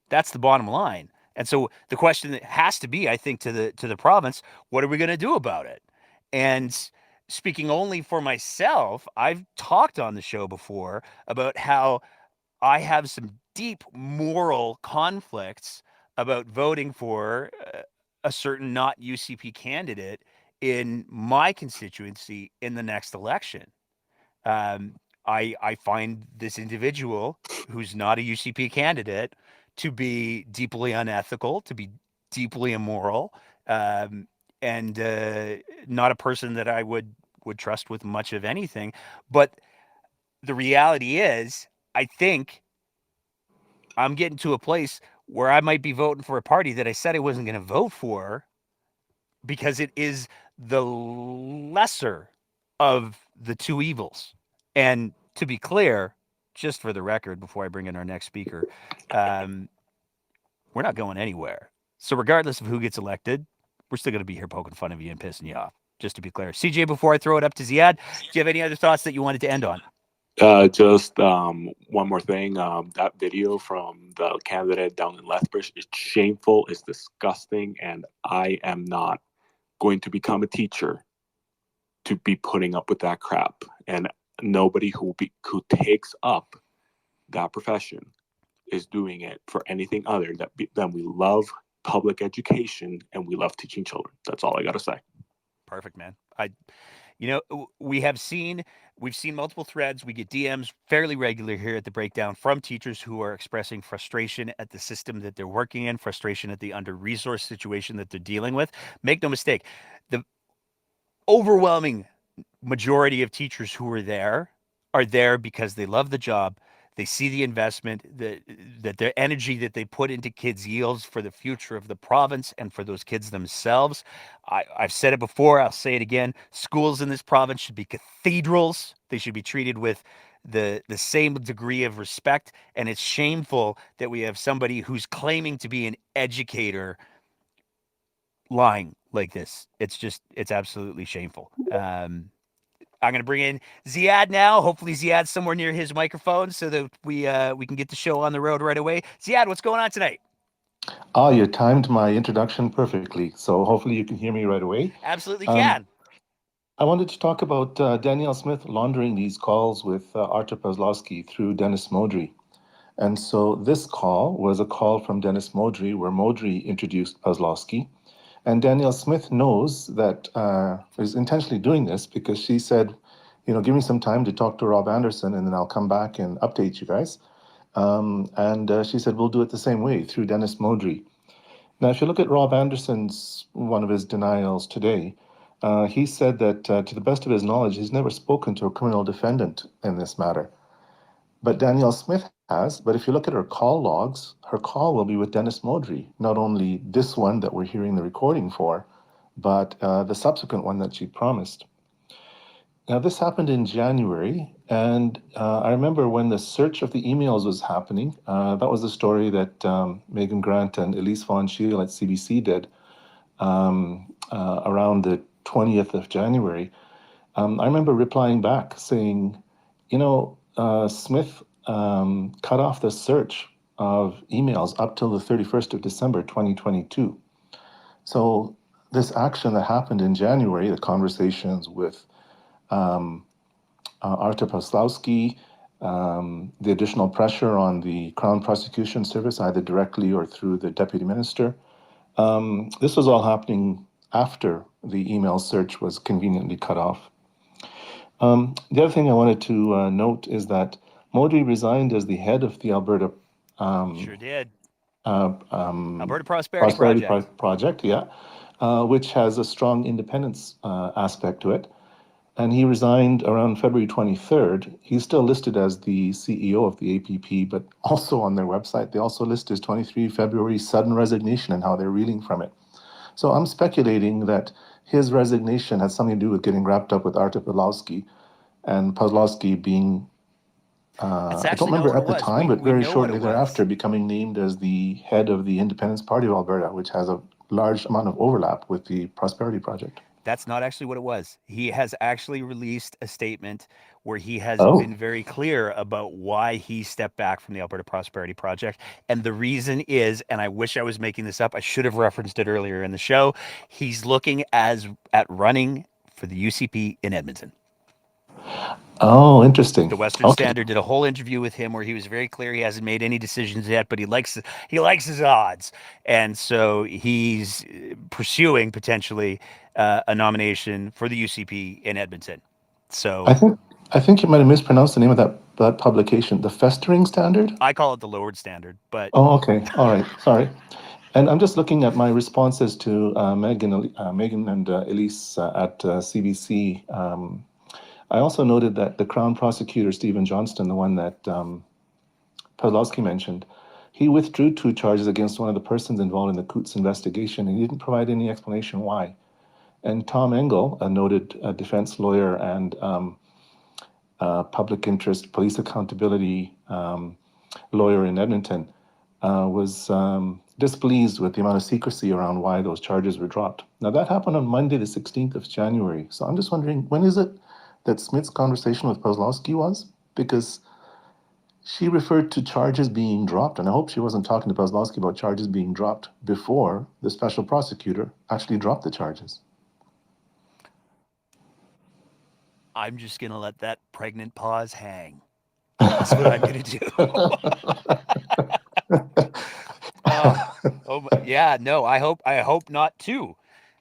That's the bottom line. And so the question that has to be, I think, to the province, what are we going to do about it? And speaking only for myself, I've talked on the show before about how I have some deep moral conflicts about voting for a certain not UCP candidate in my constituency in the next election. I find this individual who's not a UCP candidate to be deeply unethical, to be deeply immoral, and not a person that I would trust with much of anything. But the reality is, I think I'm getting to a place where I might be voting for a party that I said I wasn't going to vote for because it is the lesser of the two evils. And to be clear, just for the record, before I bring in our next speaker, we're not going anywhere. So regardless of who gets elected, we're still going to be here poking fun of you and pissing you off, just to be clear. CJ, before I throw it up to Ziad, do you have any other thoughts that you wanted to end on? Just one more thing. That video from the candidate down in Lethbridge is shameful, it's disgusting, and I am not going to become a teacher to be putting up with that crap. And nobody who takes up that profession is doing it for anything other than we love public education and we love teaching children. That's all I got to say. Perfect, man. We've seen multiple threads. We get DMs fairly regular here at the Breakdown from teachers who are expressing frustration at the system that they're working in, frustration at the under-resourced situation that they're dealing with. Make no mistake, the overwhelming majority of teachers who are there because they love the job. They see the investment, that their energy that they put into kids yields for the future of the province and for those kids themselves. I've said it before, I'll say it again. Schools in this province should be cathedrals. They should be treated with the same degree of respect. And it's shameful that we have somebody who's claiming to be an educator lying like this. It's absolutely shameful. I'm going to bring in Ziad now. Hopefully Ziad's somewhere near his microphone so that we can get the show on the road right away. Ziad, what's going on tonight? Oh, you timed my introduction perfectly. So hopefully you can hear me right away. Absolutely can. I wanted to talk about Danielle Smith laundering these calls with Artur Pawlowski through Dennis Modry. And so this call was a call from Dennis Modry where Modry introduced Pawlowski. And Danielle Smith knows that is intentionally doing this because she said, give me some time to talk to Rob Anderson and then I'll come back and update you guys. And she said, we'll do it the same way through Dennis Modry. Now, if you look at Rob Anderson's, one of his denials today, he said that to the best of his knowledge, he's never spoken to a criminal defendant in this matter. But Danielle Smith has, but if you look at her call logs, her call will be with Dennis Modry, not only this one that we're hearing the recording for, but the subsequent one that she promised. Now, this happened in January, and I remember when the search of the emails was happening, that was the story that Megan Grant and Elise Von Schiele at CBC did around the 20th of January. I remember replying back saying, Smith cut off the search of emails up till the 31st of December 2022. So this action that happened in January, the conversations with Artur Pawlowski, the additional pressure on the Crown Prosecution Service, either directly or through the Deputy Minister, this was all happening after the email search was conveniently cut off. The other thing I wanted to note is that Modry resigned as the head of the Alberta sure did. Alberta Prosperity Project. Project, yeah. which has a strong independence aspect to it. And he resigned around February 23rd. He's still listed as the CEO of the APP, but also on their website, they also list his 23 February sudden resignation and how they're reeling from it. So I'm speculating that his resignation had something to do with getting wrapped up with Artur Pawlowski, and Pawlowski being, I don't remember at the time, but very shortly thereafter becoming named as the head of the Independence Party of Alberta, which has a large amount of overlap with the Prosperity Project. That's not actually what it was. He has actually released a statement where he has been very clear about why he stepped back from the Alberta Prosperity Project. And the reason is, and I wish I was making this up, I should have referenced it earlier in the show, he's looking at running for the UCP in Edmonton. Oh, interesting. The Western Standard did a whole interview with him where he was very clear he hasn't made any decisions yet, but he likes his odds. And so he's pursuing potentially a nomination for the UCP in Edmonton. So I think you might have mispronounced the name of that publication, the Festering Standard? I call it the Lowered Standard, but... Oh, okay. All right. Sorry. And I'm just looking at my responses to Megan and Elise at CBC. I also noted that the Crown prosecutor, Stephen Johnston, the one that Pawlowski mentioned, he withdrew 2 charges against one of the persons involved in the Coutts investigation, and he didn't provide any explanation why. And Tom Engel, a noted defense lawyer and public interest police accountability lawyer in Edmonton, was displeased with the amount of secrecy around why those charges were dropped. Now, that happened on Monday, the 16th of January. So I'm just wondering, when is it that Smith's conversation with Pawlowski was? Because she referred to charges being dropped, and I hope she wasn't talking to Pawlowski about charges being dropped before the special prosecutor actually dropped the charges. I'm just going to let that pregnant pause hang. That's what I'm going to do. Yeah, no, I hope not too.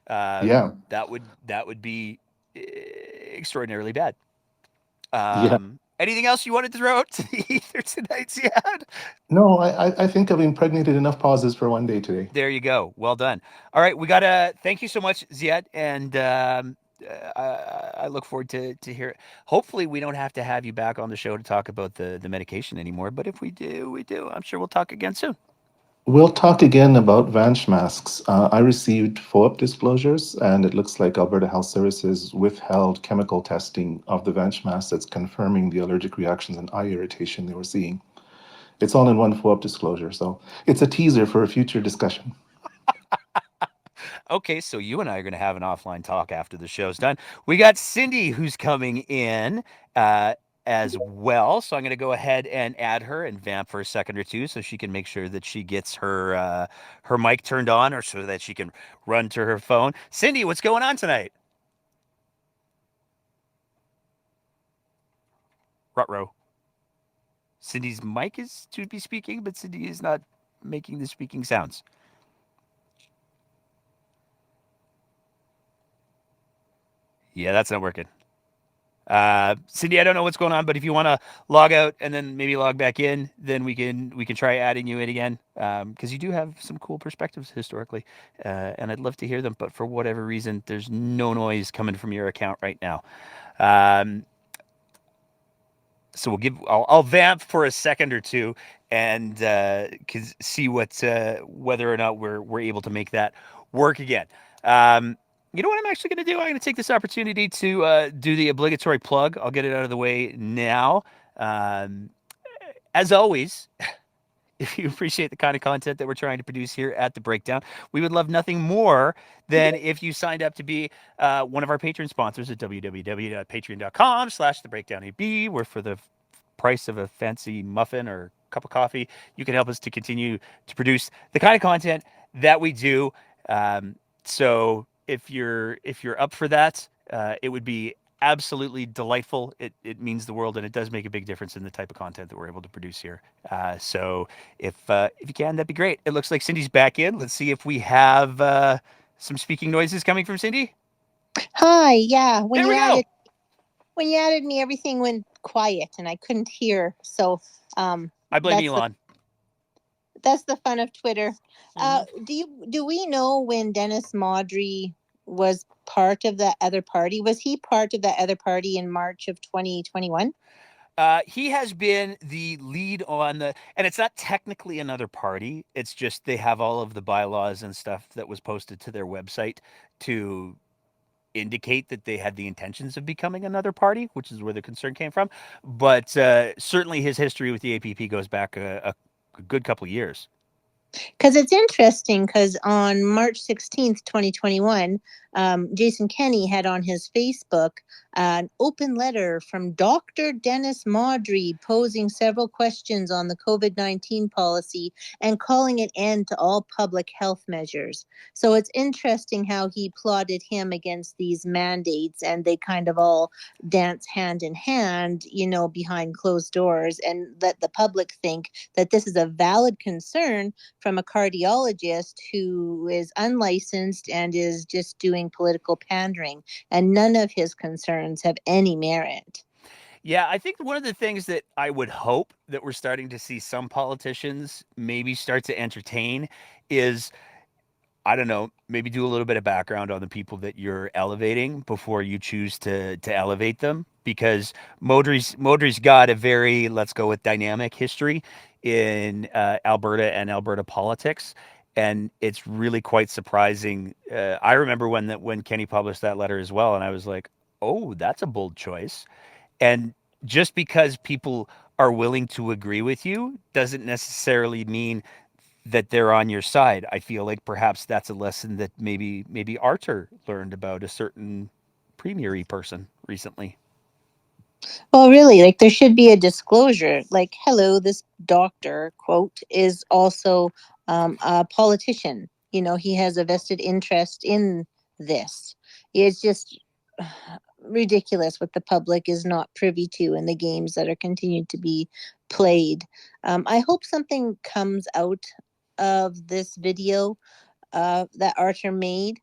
That would be extraordinarily bad. Anything else you wanted to throw out to the ether tonight, Ziad? No, I think I've impregnated enough pauses for one day today. There you go. Well done. All right, we got to thank you so much, Ziad, and I look forward to hear it. Hopefully we don't have to have you back on the show to talk about the medication anymore, but if we do, we do. I'm sure we'll talk again soon. We'll talk again about Vanch masks. I received FOAP disclosures, and it looks like Alberta Health Services withheld chemical testing of the Vanch mask that's confirming the allergic reactions and eye irritation they were seeing. It's all in one FOAP disclosure, so it's a teaser for a future discussion. Okay, so you and I are going to have an offline talk after the show's done. We got Cindy who's coming in as well, so I'm going to go ahead and add her and vamp for a second or two so she can make sure that she gets her mic turned on, or so that she can run to her phone. Cindy, what's going on tonight? Ruh-roh. Cindy's mic is to be speaking, but Cindy is not making the speaking sounds. Yeah, that's not working. Cindy, I don't know what's going on, but if you want to log out and then maybe log back in, then we can try adding you in again, because you do have some cool perspectives historically, and I'd love to hear them. But for whatever reason, there's no noise coming from your account right now. So I'll vamp for a second or two and see whether or not we're able to make that work again. You know what I'm actually going to do? I'm going to take this opportunity to do the obligatory plug. I'll get it out of the way now. As always, if you appreciate the kind of content that we're trying to produce here at The Breakdown, we would love nothing more than if you signed up to be one of our Patreon sponsors at www.patreon.com/thebreakdownab, where for the price of a fancy muffin or cup of coffee, you can help us to continue to produce the kind of content that we do. So if you're up for that, it would be absolutely delightful. It means the world, and it does make a big difference in the type of content that we're able to produce here. So if you can, that'd be great. It looks like Cindy's back in. Let's see if we have some speaking noises coming from Cindy. Hi. Yeah. When you added me, everything went quiet and I couldn't hear. So I blame Elon. That's the fun of Twitter. Do we know when Dennis Maudry was part of that other party? Was he part of that other party in March of 2021? He has been the lead on and it's not technically another party. It's just they have all of the bylaws and stuff that was posted to their website to indicate that they had the intentions of becoming another party, which is where the concern came from. But certainly his history with the APP goes back a good couple of years. Because it's interesting, because on March 16th, 2021, Jason Kenney had on his Facebook an open letter from Dr. Dennis Maudry posing several questions on the COVID-19 policy and calling an end to all public health measures. So it's interesting how he plotted him against these mandates, and they kind of all dance hand in hand, behind closed doors, and let the public think that this is a valid concern from a cardiologist who is unlicensed and is just doing political pandering, and none of his concerns have any merit. Yeah, I think one of the things that I would hope that we're starting to see some politicians maybe start to entertain is, I don't know, maybe do a little bit of background on the people that you're elevating before you choose to elevate them, because Modry's got a very, let's go with, dynamic history in Alberta and Alberta politics, and it's really quite surprising. I remember when Kenny published that letter as well, and I was like, oh, that's a bold choice. And just because people are willing to agree with you doesn't necessarily mean that they're on your side. I feel like perhaps that's a lesson that maybe Artur learned about a certain premier-y person recently. Well, really, like, there should be a disclosure. Like, hello, this doctor, quote, is also a politician. He has a vested interest in this. It's just ridiculous what the public is not privy to in the games that are continued to be played. I hope something comes out of this video that Artur made,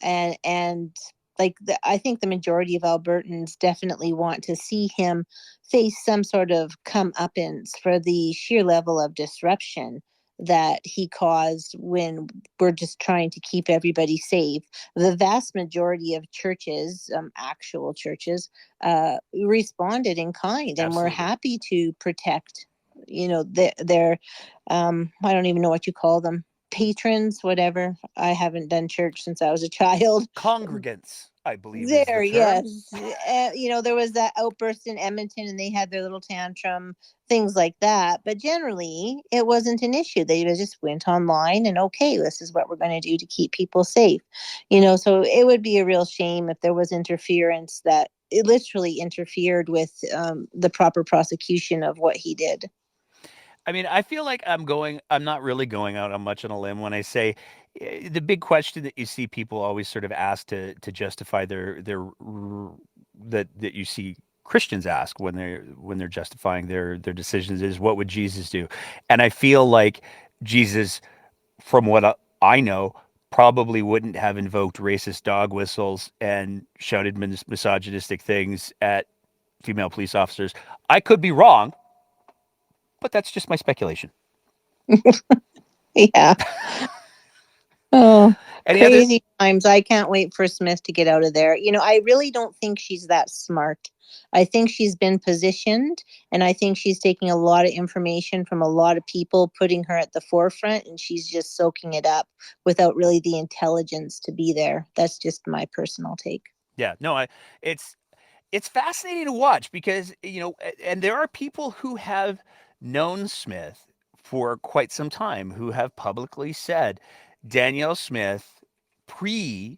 and like I think the majority of Albertans definitely want to see him face some sort of comeuppance for the sheer level of disruption that he caused when we're just trying to keep everybody safe. The vast majority of churches, actual churches, responded in kind and were happy to protect, their I don't even know what you call them, patrons, whatever. I haven't done church since I was a child. Congregants, I believe, There, is the term. yes. There was that outburst in Edmonton, and they had their little tantrum, things like that. But generally, it wasn't an issue. They just went online and, okay, this is what we're going to do to keep people safe. So it would be a real shame if there was interference that it literally interfered with the proper prosecution of what he did. I mean, I feel like I'm not really going out on much on a limb when I say the big question that you see people always sort of ask to justify that you see Christians ask when they're justifying their decisions is, what would Jesus do? And I feel like Jesus, from what I know, probably wouldn't have invoked racist dog whistles and shouted misogynistic things at female police officers. I could be wrong, but that's just my speculation. Yeah. Oh, crazy times. I can't wait for Smith to get out of there. I really don't think she's that smart. I think she's been positioned, and I think she's taking a lot of information from a lot of people, putting her at the forefront, and she's just soaking it up without really the intelligence to be there. That's just my personal take. Yeah, no, it's fascinating to watch because, and there are people who have known Smith for quite some time who have publicly said Danielle Smith pre-COVID,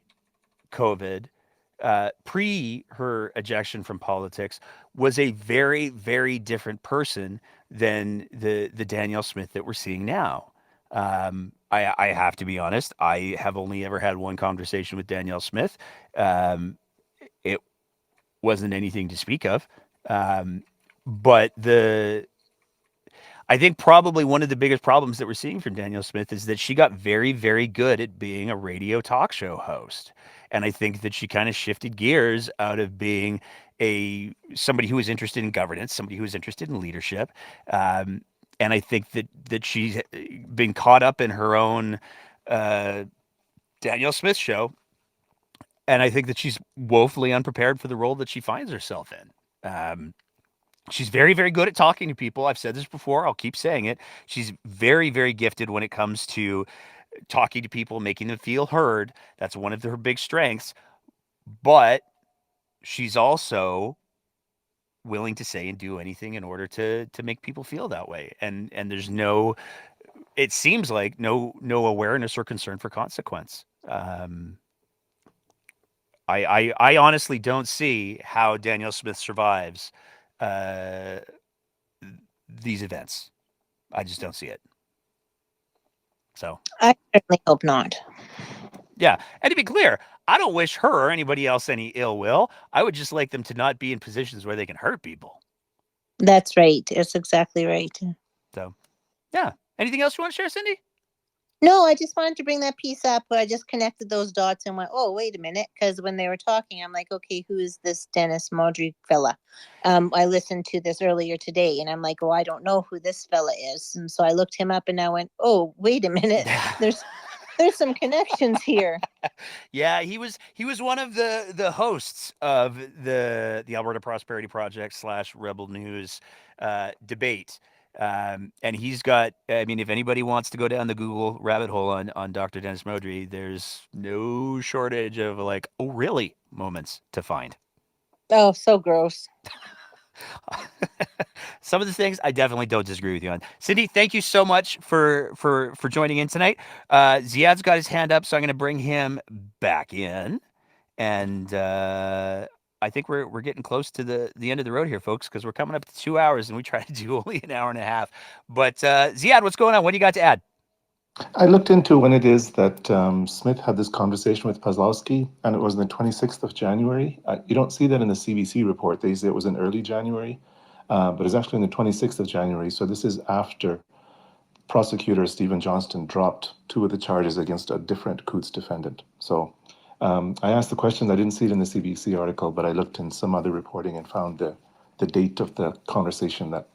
pre her ejection from politics, was a very, very different person than the Danielle Smith that we're seeing now. I have to be honest. I have only ever had one conversation with Danielle Smith. It wasn't anything to speak of. But I think probably one of the biggest problems that we're seeing from Danielle Smith is that she got very, very good at being a radio talk show host. And I think that she kind of shifted gears out of being somebody who was interested in governance, somebody who was interested in leadership. And I think that she's been caught up in her own Danielle Smith show, and I think that she's woefully unprepared for the role that she finds herself in. She's very, very good at talking to people. I've said this before. I'll keep saying it. She's very, very gifted when it comes to talking to people, making them feel heard. That's one of her big strengths. But she's also willing to say and do anything in order to make people feel that way. And there's no, it seems like no awareness or concern for consequence. I honestly don't see how Danielle Smith survives these events. I just don't see it. So I certainly hope not. Yeah, and to be clear, I don't wish her or anybody else any ill will. I would just like them to not be in positions where they can hurt people. That's right. That's exactly right. So, yeah. Anything else you want to share, Cindy? No, I just wanted to bring that piece up. I just connected those dots and went, oh, wait a minute. Because when they were talking, I'm like, okay, who is this Dennis Modry fella? I listened to this earlier today and I'm like, oh, I don't know who this fella is. And so I looked him up and I went, oh, wait a minute. There's some connections here. Yeah, he was one of the hosts of the Alberta Prosperity Project / Rebel News debate. And he's got, I mean, if anybody wants to go down the Google rabbit hole on Dr. Dennis Modry, there's no shortage of like, oh, really moments to find. Oh, so gross. Some of the things I definitely don't disagree with you on. Cindy, thank you so much for joining in tonight. Ziad's got his hand up, so I'm going to bring him back in. And I think we're getting close to the end of the road here, folks, because we're coming up to 2 hours, and we try to do only an hour and a half. But Ziad, what's going on? What do you got to add? I looked into when it is that Smith had this conversation with Pawlowski, and it was on the 26th of January. You don't see that in the CBC report. They say it was in early January, but it's actually on the 26th of January. So this is after prosecutor Stephen Johnston dropped 2 of the charges against a different Coutts defendant. So I asked the question. I didn't see it in the CBC article, but I looked in some other reporting and found the date of the conversation that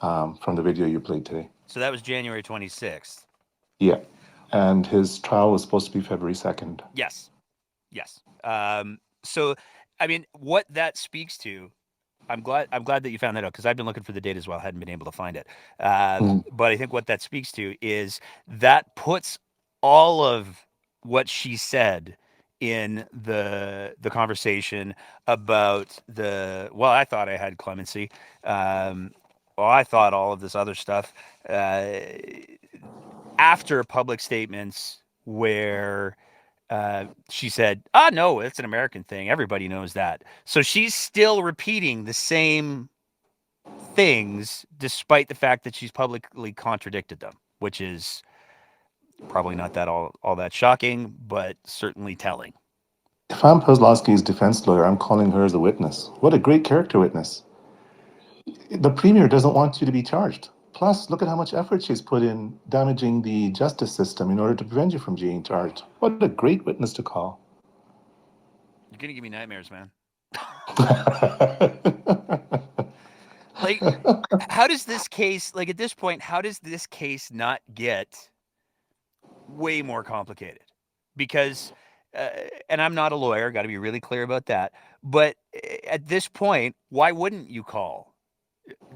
from the video you played today. So that was January 26th. Yeah. And his trial was supposed to be February 2nd. Yes. So, I mean, what that speaks to, I'm glad that you found that out, because I've been looking for the date as well. I hadn't been able to find it. But I think what that speaks to is that puts all of what she said in the conversation about I thought I had clemency. I thought all of this other stuff. After public statements where she said, no, it's an American thing. Everybody knows that. So she's still repeating the same things despite the fact that she's publicly contradicted them, which is probably not that all that shocking, but certainly telling. If I'm Pawlowski's defense lawyer, I'm calling her as a witness. What a great character witness. The premier doesn't want you to be charged. Plus, look at how much effort she's put in damaging the justice system in order to prevent you from being charged. What a great witness to call. You're going to give me nightmares, man. Like, how does this case, like at this point, how does this case not get way more complicated? Because, and I'm not a lawyer, got to be really clear about that. But at this point, why wouldn't you call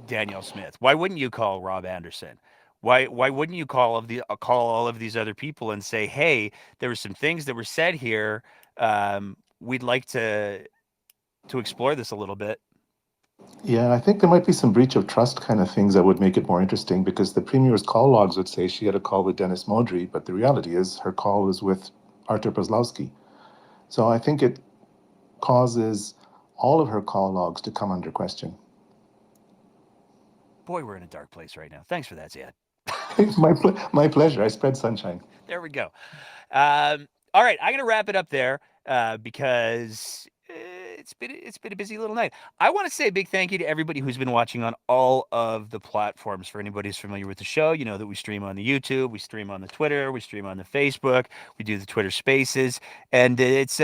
Danielle Smith? Why wouldn't you call Rob Anderson? Why wouldn't you call all of these other people and say, hey, there were some things that were said here. We'd like to explore this a little bit. Yeah, I think there might be some breach of trust kind of things that would make it more interesting, because the premier's call logs would say she had a call with Dennis Modry, but the reality is her call was with Artur Pawlowski. So I think it causes all of her call logs to come under question. Boy, we're in a dark place right now. Thanks for that, Ziad. My pleasure. I spread sunshine. There we go. All right, I'm gonna wrap it up there because it's been a busy little night. I want to say a big thank you to everybody who's been watching on all of the platforms. For anybody who's familiar with the show, you know that we stream on the YouTube, we stream on the Twitter, we stream on the Facebook, we do the Twitter Spaces, and it's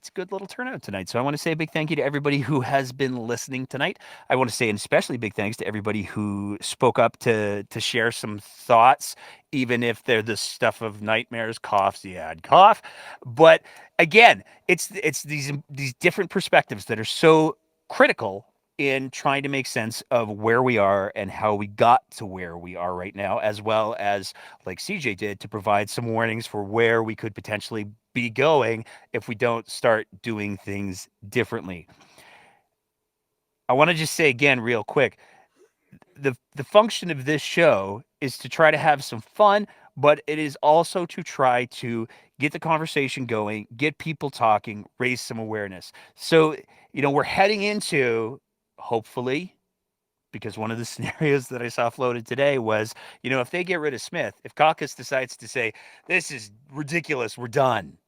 it's a good little turnout tonight. So I want to say a big thank you to everybody who has been listening tonight. I want to say an especially big thanks to everybody who spoke up to share some thoughts, even if they're the stuff of nightmares, coughs, cough. But again, it's these different perspectives that are so critical in trying to make sense of where we are and how we got to where we are right now, as well as, like CJ did, to provide some warnings for where we could potentially be going if we don't start doing things differently. I want to just say again, real quick, the function of this show is to try to have some fun, but it is also to try to get the conversation going, get people talking, raise some awareness. So, we're heading into, hopefully, because one of the scenarios that I saw floated today was, if they get rid of Smith, if caucus decides to say, this is ridiculous, we're done,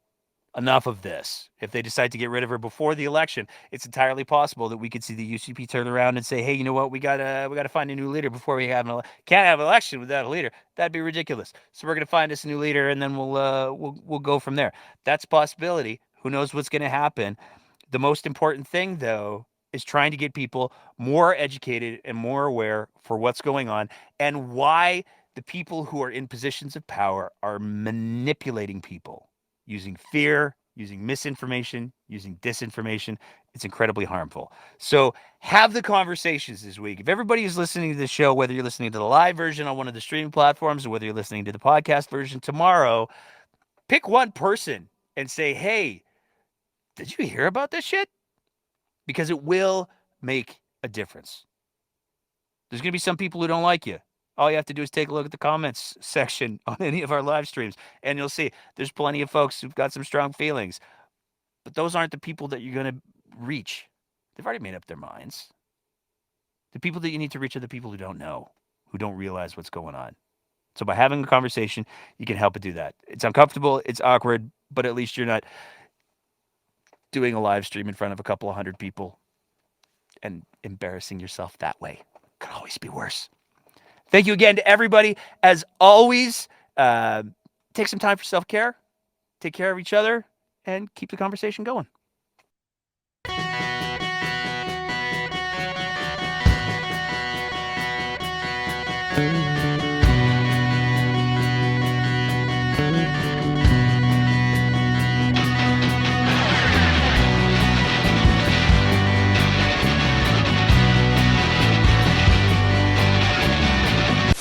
enough of this. If they decide to get rid of her before the election, it's entirely possible that we could see the UCP turn around and say, hey, you know what? We gotta find a new leader before we have can't have an election without a leader. That'd be ridiculous. So we're gonna find us a new leader, and then we'll go from there. That's a possibility. Who knows what's gonna happen? The most important thing, though, is trying to get people more educated and more aware for what's going on and why the people who are in positions of power are manipulating people. Using fear, using misinformation, using disinformation. It's incredibly harmful. So have the conversations this week. If everybody is listening to the show, whether you're listening to the live version on one of the streaming platforms or whether you're listening to the podcast version tomorrow, pick one person and say, hey, did you hear about this shit? Because it will make a difference. There's going to be some people who don't like you. All you have to do is take a look at the comments section on any of our live streams, and you'll see there's plenty of folks who've got some strong feelings. But those aren't the people that you're going to reach. They've already made up their minds. The people that you need to reach are the people who don't know, who don't realize what's going on. So by having a conversation, you can help it do that. It's uncomfortable, it's awkward, but at least you're not doing a live stream in front of a couple of hundred people and embarrassing yourself that way. Could always be worse. Thank you again to everybody. As always, take some time for self-care, take care of each other, and keep the conversation going.